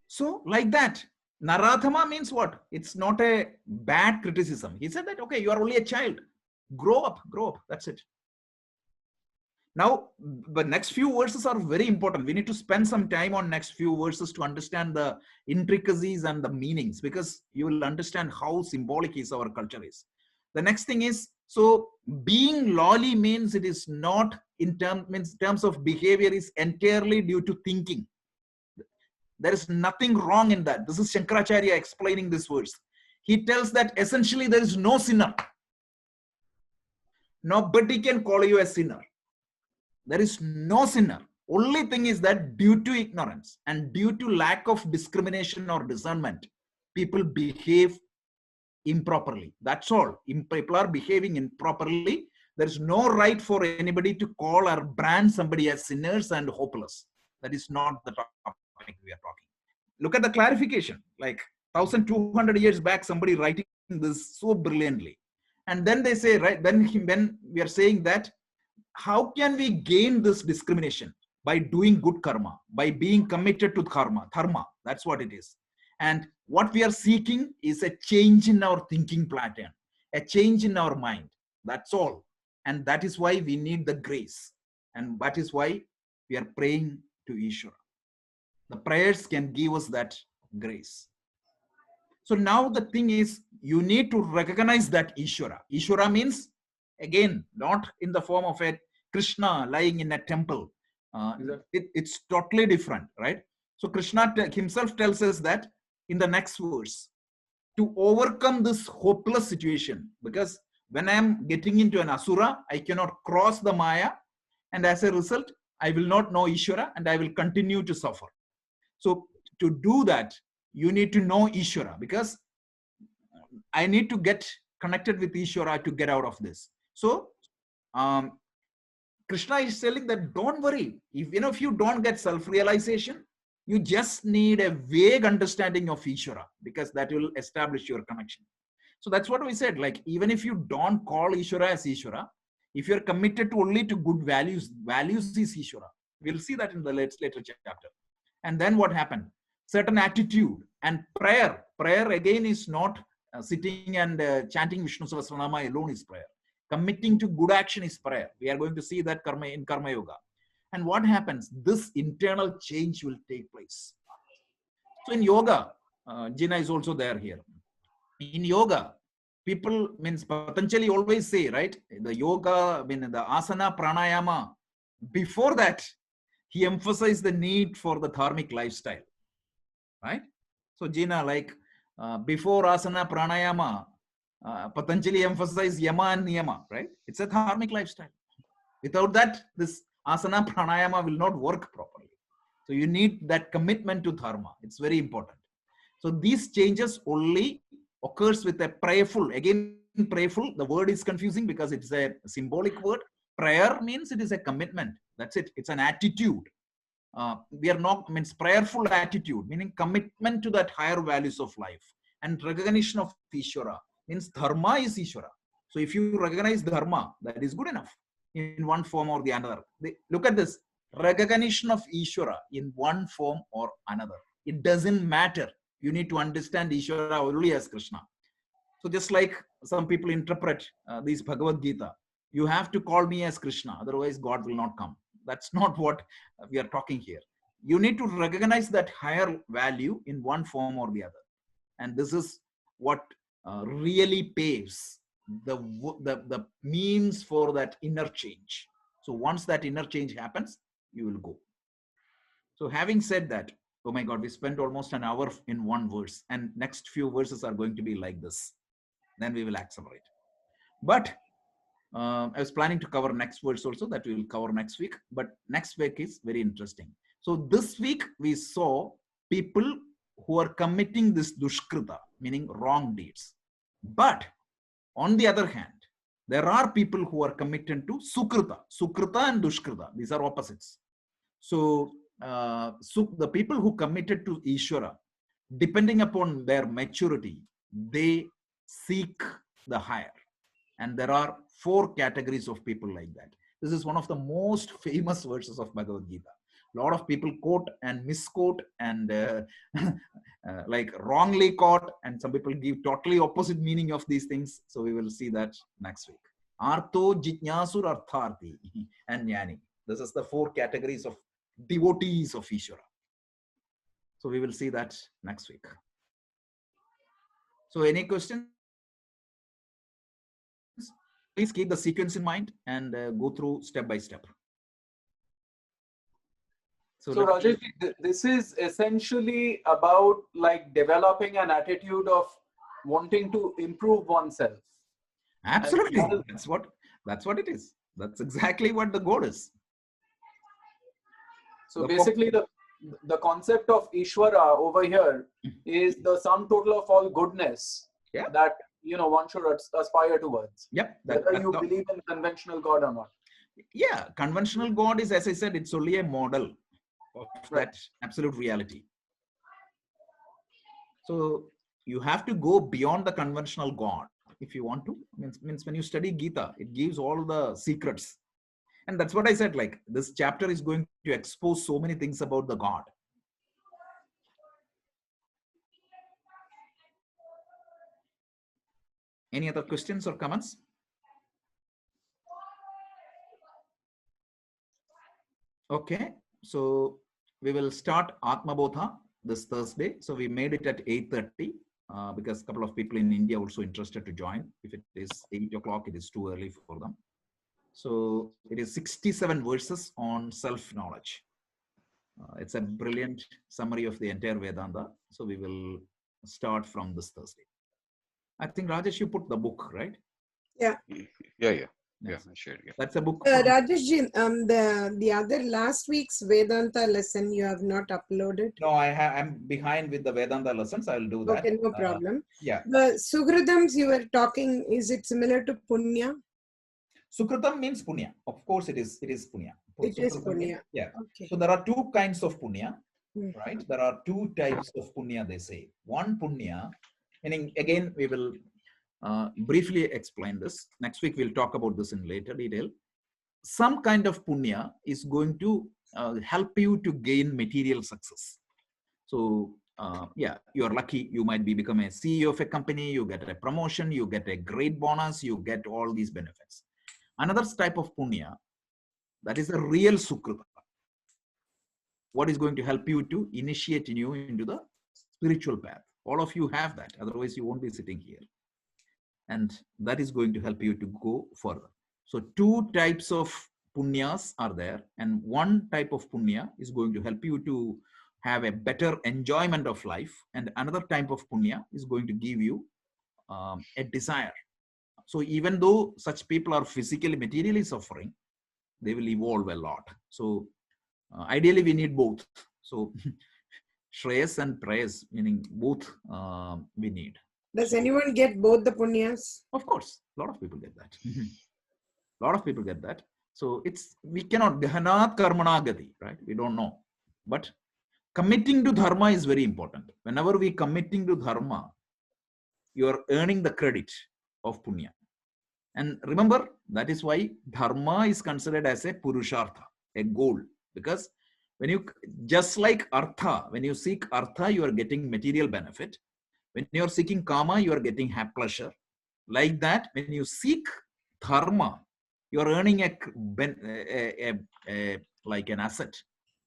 So like that, Narathama means what? It's not a bad criticism. He said that, okay, you are only a child. Grow up. That's it. Now, the next few verses are very important. We need to spend some time on next few verses to understand the intricacies and the meanings, because you will understand how symbolic is our culture is. The next thing is, so being lowly means it is not in terms of behavior is entirely due to thinking. There is nothing wrong in that. This is Shankaracharya explaining this verse. He tells that essentially there is no sinner. Nobody can call you a sinner. There is no sinner. Only thing is that due to ignorance and due to lack of discrimination or discernment, people behave improperly. That's all. People are behaving improperly. There is no right for anybody to call or brand somebody as sinners and hopeless. That is not the topic we are talking. Look at the clarification. Like 1200 years back, somebody writing this so brilliantly. And then they say, right, then when we are saying that, how can we gain this discrimination? By doing good karma, by being committed to karma, dharma. That's what it is. And what we are seeking is a change in our thinking pattern, a change in our mind. That's all. And that is why we need the grace. And that is why we are praying to Ishvara. The prayers can give us that grace. So now the thing is, you need to recognize that Ishvara. Ishvara means, again, not in the form of a Krishna lying in a temple. It's totally different, right? So Krishna himself tells us that in the next verse, to overcome this hopeless situation, because when I am getting into an asura, I cannot cross the Maya, and as a result, I will not know Ishvara and I will continue to suffer. So to do that, you need to know Ishvara, because I need to get connected with Ishvara to get out of this. So Krishna is telling that don't worry. If you don't get self-realization, you just need a vague understanding of Ishvara, because that will establish your connection. So that's what we said. Like, even if you don't call Ishvara as Ishvara, if you're committed to only to good values is Ishvara. We'll see that in the later chapter. And then what happened? Certain attitude and prayer. Prayer again is not sitting and chanting Vishnu Sahasranama alone is prayer. Committing to good action is prayer. We are going to see that in Karma Yoga. And what happens? This internal change will take place. So in yoga, Jina is also there here. In yoga, people, means Patanjali always say, right? The yoga, the asana, pranayama, before that, he emphasized the need for the dharmic lifestyle, right? So Jina, like before asana, pranayama, Patanjali emphasized yama and niyama, right? It's a dharmic lifestyle. Without that, this asana, pranayama will not work properly. So you need that commitment to dharma. It's very important. So these changes only occurs with a prayerful. Again, prayerful, the word is confusing because it's a symbolic word. Prayer means it is a commitment. That's it. It's an attitude. We are not, means prayerful attitude, meaning commitment to that higher values of life. And recognition of Ishvara means dharma is Ishvara. So if you recognize dharma, that is good enough in one form or the other. Look at this. Recognition of Ishvara in one form or another. It doesn't matter. You need to understand Ishvara only as Krishna. So just like some people interpret this Bhagavad Gita, you have to call me as Krishna, otherwise God will not come. That's not what we are talking here. You need to recognize that higher value in one form or the other. And this is what really paves the means for that inner change. So once that inner change happens, you will go. So having said that, oh my God, we spent almost an hour in one verse, and next few verses are going to be like this. Then we will accelerate. But I was planning to cover next verse also, that we will cover next week. But next week is very interesting. So this week we saw people who are committing this dushkrita, meaning wrong deeds. But on the other hand, there are people who are committed to sukrita. Sukrita and dushkrita, these are opposites. So the people who committed to Ishvara, depending upon their maturity, they seek the higher. And there are 4 categories of people like that. This is one of the most famous verses of Bhagavad Gita. A lot of people quote and misquote and like wrongly quote, and some people give totally opposite meaning of these things. So we will see that next week. Artho, Jitnyasur, Artharthi, and Jnani. This is the 4 categories of devotees of Ishvara. So we will see that next week. So any questions? Please keep the sequence in mind and go through step by step. So Rajesh, this is essentially about like developing an attitude of wanting to improve oneself. Absolutely. That's what it is. That's exactly what the goal is. So basically the concept of Ishvara over here is the sum total of all goodness that one should aspire towards. Yep. Whether you believe in conventional God or not. Yeah, conventional God is, as I said, it's only a model of that absolute reality. So you have to go beyond the conventional God if you want to. Means when you study Gita, it gives all the secrets. And that's what I said, like this chapter is going to expose so many things about the God. Any other questions or comments? Okay, so we will start Atma Bodha this Thursday. So we made it at 8:30 because a couple of people in India also interested to join. If it is 8 o'clock, it is too early for them. So it is 67 verses on self-knowledge. It's a brilliant summary of the entire Vedanta. So we will start from this Thursday. I think Rajesh, you put the book, right? Yeah, I shared. Yeah. That's a book. Rajesh, the other last week's Vedanta lesson you have not uploaded. No, I'm behind with the Vedanta lessons. I'll do that. Okay, no problem. Yeah. The Sugridams you were talking, is it similar to Punya? Sukritam means punya. Of course, it is punya. It is punya. Yeah. Okay. So there are 2 kinds of punya, right? There are 2 types of punya, they say. One punya, meaning again, we will briefly explain this. Next week, we'll talk about this in later detail. Some kind of punya is going to help you to gain material success. So yeah, you're lucky. You might become a CEO of a company. You get a promotion. You get a great bonus. You get all these benefits. Another type of punya, that is the real sukrita. What is going to help you to initiate you into the spiritual path? All of you have that. Otherwise, you won't be sitting here. And that is going to help you to go further. So 2 types of punyas are there. And one type of punya is going to help you to have a better enjoyment of life. And another type of punya is going to give you a desire. So even though such people are physically, materially suffering, they will evolve a lot. So ideally, we need both. So Shreyas and Prayas, meaning both we need. Does anyone get both the punyas? Of course, a lot of people get that. A lot of people get that. So we cannot, Gahanat Karmana Gati, right? We don't know. But committing to dharma is very important. Whenever we committing to dharma, you are earning the credit of punya. And remember, that is why dharma is considered as a purushartha, a goal. Because when you, just like artha, when you seek artha, you are getting material benefit. When you are seeking kama, you are getting pleasure. Like that, when you seek dharma, you are earning like an asset.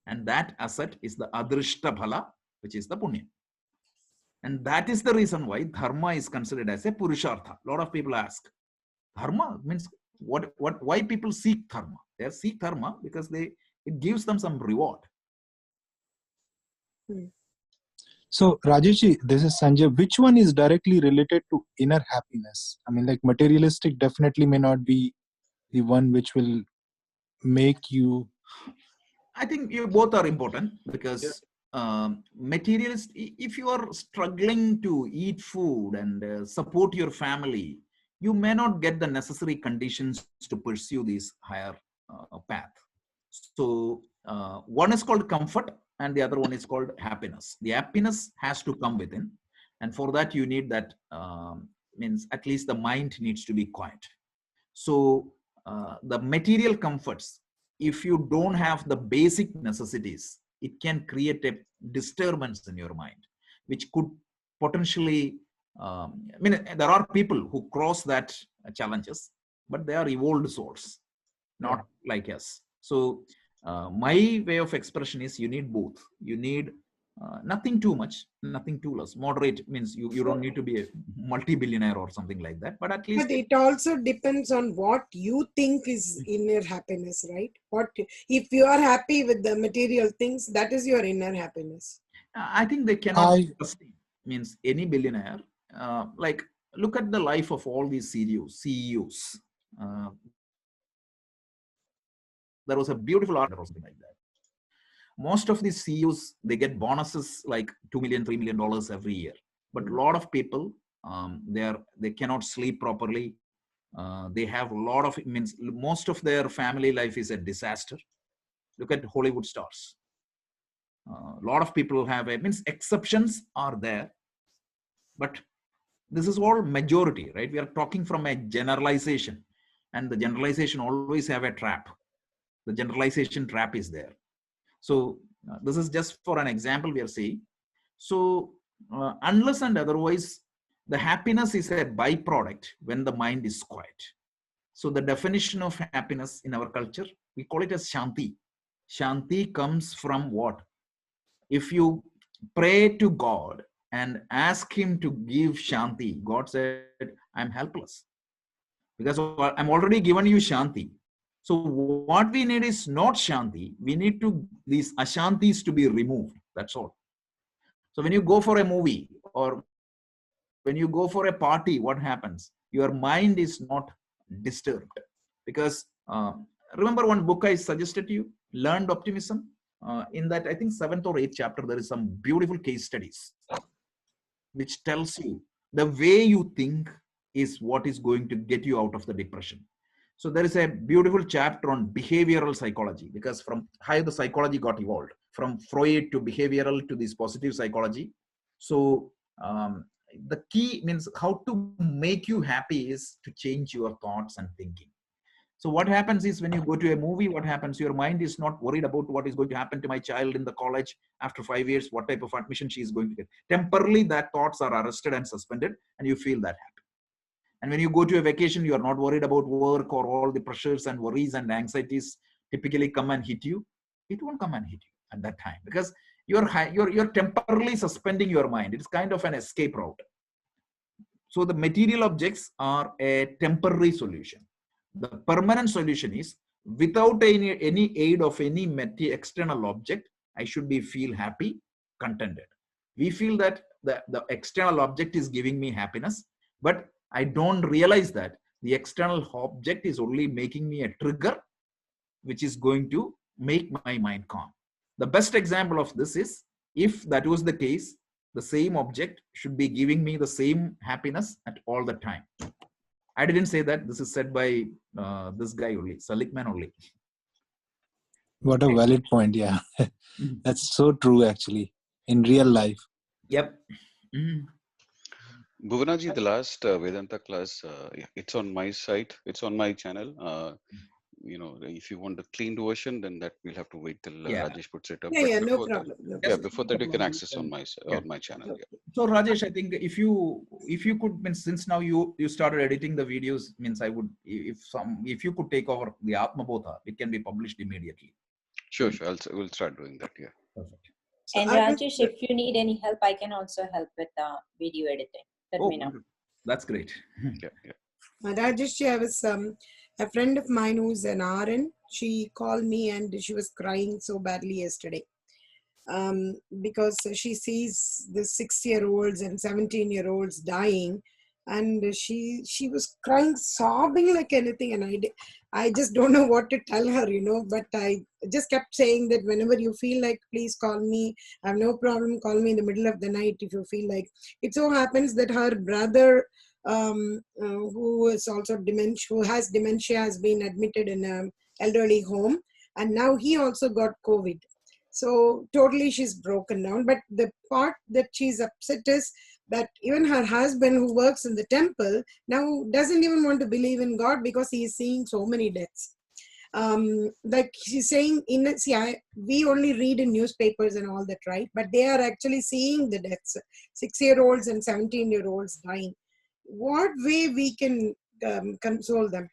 And that asset is the adrishta bhala, which is the punya. And that is the reason why dharma is considered as a purushartha. A lot of people ask, dharma means why people seek dharma? They seek dharma because they it gives them some reward. So Rajesh, this is Sanjay. Which one is directly related to inner happiness? I mean, like materialistic definitely may not be the one which will make you. I think you both are important because materialist, if you are struggling to eat food and support your family, you may not get the necessary conditions to pursue this higher path. So one is called comfort and the other one is called happiness. The happiness has to come within, and for that you need that, means at least the mind needs to be quiet. So the material comforts, if you don't have the basic necessities, it can create a disturbance in your mind, which could potentially, I mean, there are people who cross that challenges, but they are evolved souls, not like us. So my way of expression is you need both. You need nothing too much, nothing too less. Moderate means you don't need to be a multi-billionaire or something like that, but at least. But it also depends on what you think is inner happiness, right? What if you are happy with the material things, that is your inner happiness. I think they cannot sustain, means any billionaire. Like look at the life of all these CEOs. There was a beautiful article or something like that. Most of these CEOs, they get bonuses like $2 million, $3 million every year. But a lot of people, they cannot sleep properly. They have a lot of, means most of their family life is a disaster. Look at Hollywood stars. A lot of people have means exceptions are there, but this is all majority, right? We are talking from a generalization, and the generalization always have a trap. The generalization trap is there. So this is just for an example we are saying. So unless and otherwise, the happiness is a byproduct when the mind is quiet. So the definition of happiness in our culture, we call it as Shanti. Shanti comes from what? If you pray to God and ask him to give Shanti, God said, I'm helpless because I'm already given you Shanti. So what we need is not Shanti. We need these Ashantis to be removed. That's all. So when you go for a movie or when you go for a party, what happens? Your mind is not disturbed. Because remember one book I suggested to you, Learned Optimism? In that, I think 7th or 8th chapter, there is some beautiful case studies which tells you the way you think is what is going to get you out of the depression. So there is a beautiful chapter on behavioral psychology, because from how the psychology got evolved, from Freud to behavioral to this positive psychology. So the key means how to make you happy is to change your thoughts and thinking. So what happens is when you go to a movie, what happens? Your mind is not worried about what is going to happen to my child in the college after 5 years, what type of admission she is going to get. Temporarily, that thoughts are arrested and suspended, and you feel that happy. And when you go to a vacation, you are not worried about work or all the pressures and worries and anxieties typically come and hit you. It won't come and hit you at that time because you're temporarily suspending your mind. It's kind of an escape route. So the material objects are a temporary solution. The permanent solution is without any aid of any external object, I should feel happy, contented. We feel that the external object is giving me happiness, but I don't realize that the external object is only making me a trigger, which is going to make my mind calm. The best example of this is, if that was the case, the same object should be giving me the same happiness at all the time. I didn't say that. This is said by this guy only, Seligman only. What a valid point. Yeah. That's so true, actually, in real life. Yep. Bhuvanaji, the last Vedanta class, it's on my site. It's on my channel. If you want the cleaned version, then that we'll have to wait till Rajesh puts it up. Yeah, no problem. Before that, you can access on my channel. Yeah. So Rajesh, I think if you could, since now you started editing the videos, means I would, if you could take over the Atma Bodha, it can be published immediately. Sure. We'll start doing that. Yeah. Perfect. So and Rajesh, if you need any help, I can also help with video editing. Let me know. That's great. Yeah. Rajesh, I was A friend of mine who's an RN, she called me and she was crying so badly yesterday, because she sees the 6-year-olds and 17-year-olds dying, and she was crying, sobbing like anything, and I just don't know what to tell her, but I just kept saying that whenever you feel like, please call me. I have no problem, call me in the middle of the night if you feel like. It so happens that her brother, who is also dementia, who has dementia, has been admitted in an elderly home, and now he also got COVID. So totally she's broken down. But the part that she's upset is that even her husband, who works in the temple, now doesn't even want to believe in God because he is seeing so many deaths. Like she's saying, we only read in newspapers and all that, right? But they are actually seeing the deaths, 6-year-olds and 17-year-olds dying. What way we can console them?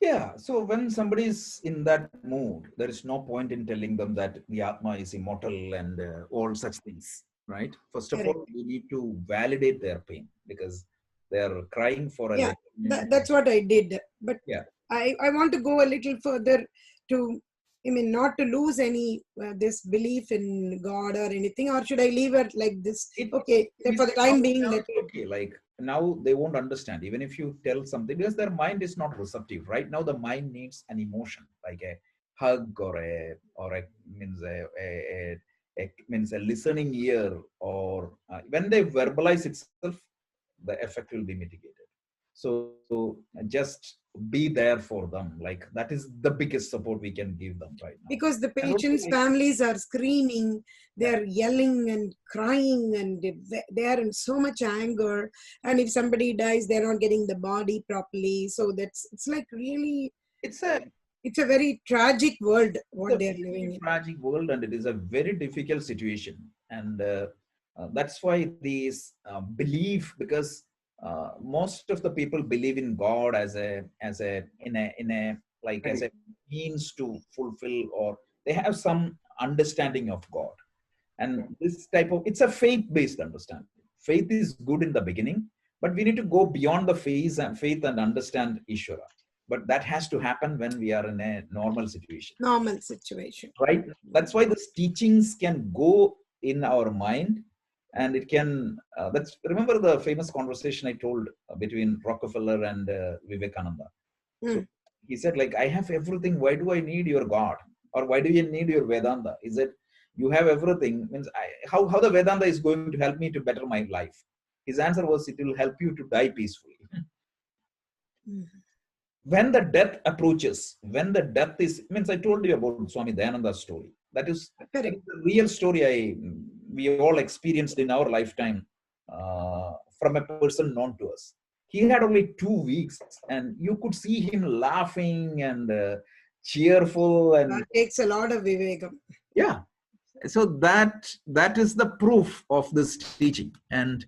Yeah, so when somebody is in that mood, there is no point in telling them that the Atma is immortal and all such things, right? First of Correct. all, we need to validate their pain because they are crying for a Yeah, little. that's what I did. But Yeah, I want to go a little further to, not to lose any this belief in God or anything, or should I leave it like this? Okay, for the time being, let it. okay, like now they won't understand even if you tell something because their mind is not receptive. Right now, the mind needs an emotion like a hug or a means means a listening ear, or when they verbalize itself, the effect will be mitigated. So just be there for them. Like that is the biggest support we can give them right now. Because the And also, patients' families are screaming, they're yelling and crying, and they are in so much anger. And if somebody dies, they're not getting the body properly. So it's like really, it's a it's a very tragic world what it's a they're very living in. tragic world and it is a very difficult situation, and that's why these belief, because most of the people believe in God as a like as a means to fulfill, or they have some understanding of God. And this type of, it's a faith based understanding. Faith is good in the beginning, but we need to go beyond the faith and understand Ishvara. But that has to happen when we are in a normal situation, Normal situation. right? That's why these teachings can go in our mind, and it can that's, remember the famous conversation I told between Rockefeller and Vivekananda. So he said, like, I have everything, why do I need your God, or why do you need your Vedanta? Is it you have everything, means how the Vedanta is going to help me to better my life? His answer was, it will help you to die peacefully. When the death approaches, when the death is, means I told you about Swami Dayananda's story. That is the real story we all experienced in our lifetime from a person known to us. He had only 2 weeks, and you could see him laughing and cheerful, and that takes a lot of vivekam. Yeah. So that is the proof of this teaching. And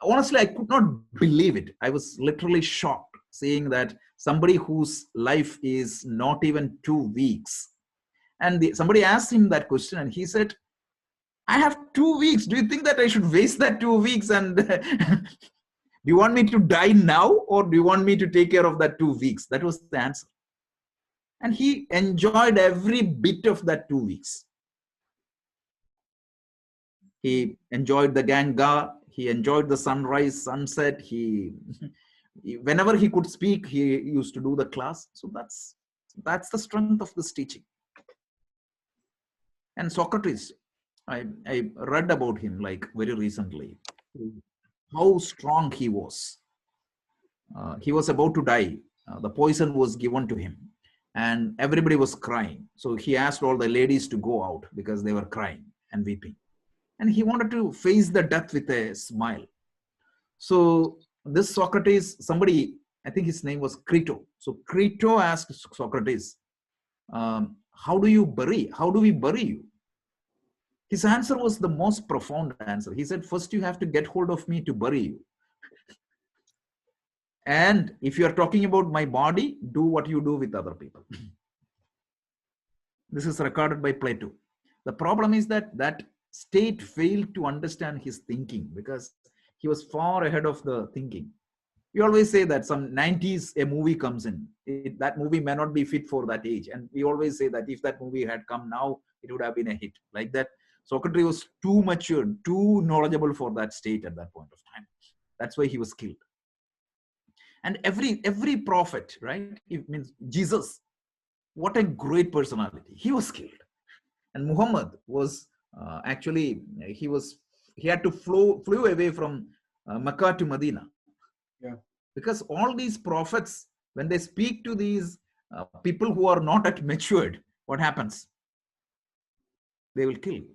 honestly, I could not believe it. I was literally shocked seeing that somebody whose life is not even 2 weeks. And somebody asked him that question, and he said, I have 2 weeks. Do you think that I should waste that 2 weeks? And do you want me to die now, or do you want me to take care of that 2 weeks? That was the answer. And he enjoyed every bit of that 2 weeks. He enjoyed the Ganga. He enjoyed the sunrise, sunset. Whenever he could speak, he used to do the class. So that's the strength of this teaching. And Socrates, I read about him like very recently, how strong he was. He was about to die. The poison was given to him, and everybody was crying. So he asked all the ladies to go out because they were crying and weeping. And he wanted to face the death with a smile. So this Socrates, somebody, I think his name was Crito. So Crito asked Socrates, how do we bury you? His answer was the most profound answer. He said, first you have to get hold of me to bury you. And if you are talking about my body, do what you do with other people. This is recorded by Plato. The problem is that state failed to understand his thinking because he was far ahead of the thinking. We always say that some 90s a movie comes in. That movie may not be fit for that age. And we always say that if that movie had come now, it would have been a hit. Like that, Socrates was too mature, too knowledgeable for that state at that point of time. That's why he was killed. And every prophet, right? It means Jesus, what a great personality. He was killed. And Muhammad was actually, he had to flew away from Mecca to Medina. Yeah. Because all these prophets, when they speak to these people who are not yet matured, what happens? They will kill you.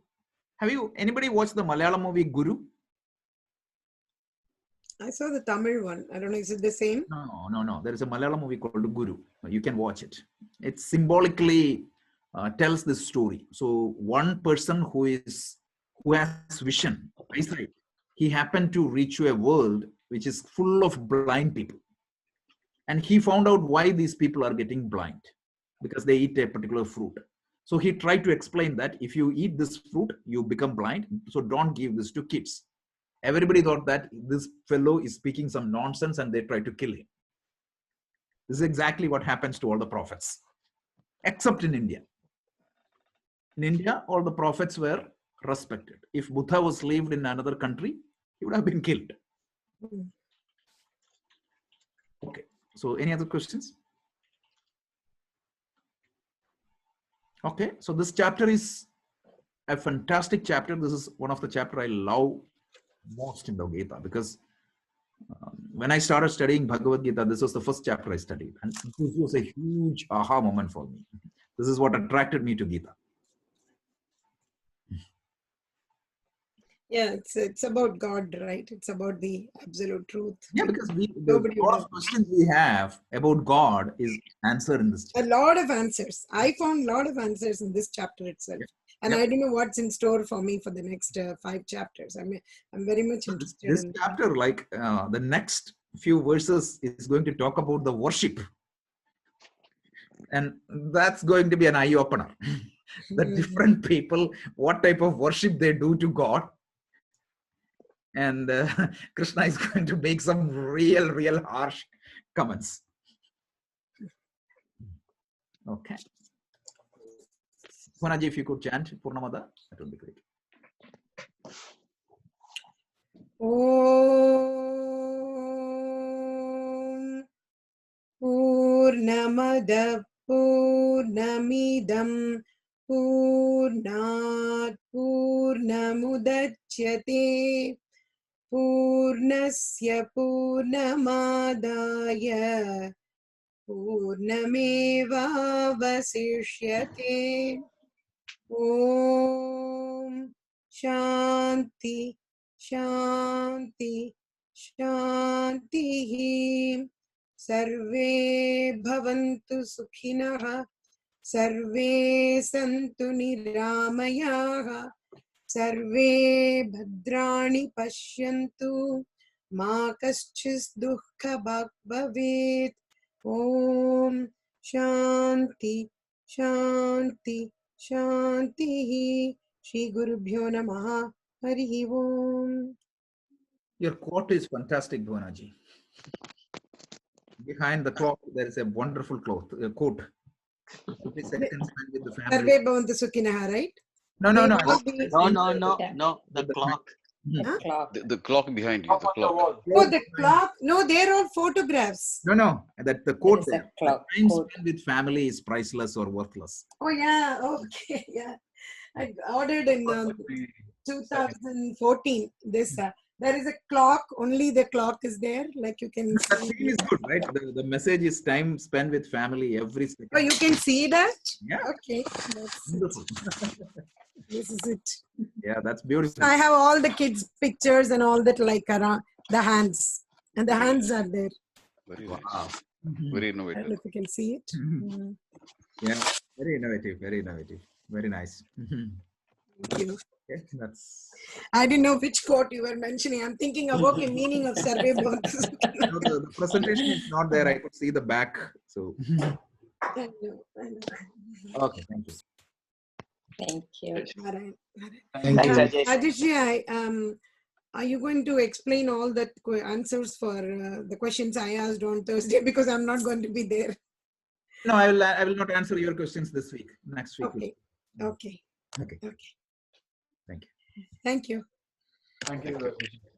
Have anybody watched the Malayalam movie Guru? I saw the Tamil one. I don't know, is it the same? No. There is a Malayalam movie called Guru. You can watch it. It symbolically tells this story. So one person who has vision, eyesight, he happened to reach a world which is full of blind people. And he found out why these people are getting blind, because they eat a particular fruit. So he tried to explain that if you eat this fruit, you become blind. So don't give this to kids. Everybody thought that this fellow is speaking some nonsense and they tried to kill him. This is exactly what happens to all the prophets, except in India. In India, all the prophets were respected. If Buddha was lived in another country, he would have been killed. Okay, so any other questions? Okay, so this chapter is a fantastic chapter. This is one of the chapters I love most in the Gita, because when I started studying Bhagavad Gita, this was the first chapter I studied. And this was a huge aha moment for me. This is what attracted me to Gita. Yeah, it's about God, right? It's about the absolute truth. Yeah, because lot of questions we have about God is answered in this chapter. A lot of answers. I found a lot of answers in this chapter itself. And I don't know what's in store for me for the next 5 chapters. I'm very much interested this chapter, like the next few verses is going to talk about the worship. And that's going to be an eye-opener. The different people, what type of worship they do to God. And Krishna is going to make some real harsh comments. Okay. Swanaji, if you could chant Purnamada, that would be great. Om Purnamada Purnamidam Purnat Purnamudachyate Purnasya Purnamadaya Purnameva Vasishyate. Om Shanti Shanti Shanti. Sarve bhavantu sukhinah. Sarve santu niramayaha. Sarve bhadrani pashyantu. Ma kaschis dukkha bhag bhavet. Om Shanti Shanti Shanti. Shri Gurubhyo Namaha. Harihi Om. Your quote is fantastic, Bhuanaji. Behind the clock, there is a wonderful quote. 50 seconds spent with the family. Sarve bhavantu sukhinah, right? No. No. The clock. The clock behind you. The clock. Oh, the clock. No, they're all photographs. No. That the quote there. Clock. Time spent with family is priceless or worthless. Oh, yeah. Okay. Yeah. I ordered in 2014 this. There is a clock. Only the clock is there. Like you can That see. thing is good, right? The message is time spent with family every second. Oh, you can see that? Yeah. Okay. That's Beautiful. This is it. Yeah, that's beautiful. I have all the kids' pictures and all that, like around the hands. And the hands are there. Very nice. Wow. Very I don't know innovative. if you can see it. Mm. Yeah, very innovative. Very nice. Thank you. Okay, that's I didn't know which quote you were mentioning. I'm thinking of, okay, meaning of Sarve Bhavantu Sukhinah. no, the presentation is not there. I could see the back. So I know. okay, thank you. Thank you. All right. Thank you. Ajishji, Are you going to explain all the answers for the questions I asked on Thursday? Because I'm not going to be there. No, I will not answer your questions this week. Next week. Okay. Okay. Okay. Okay. Thank you. Thank you. Thank you.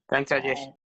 Thanks, Rajesh.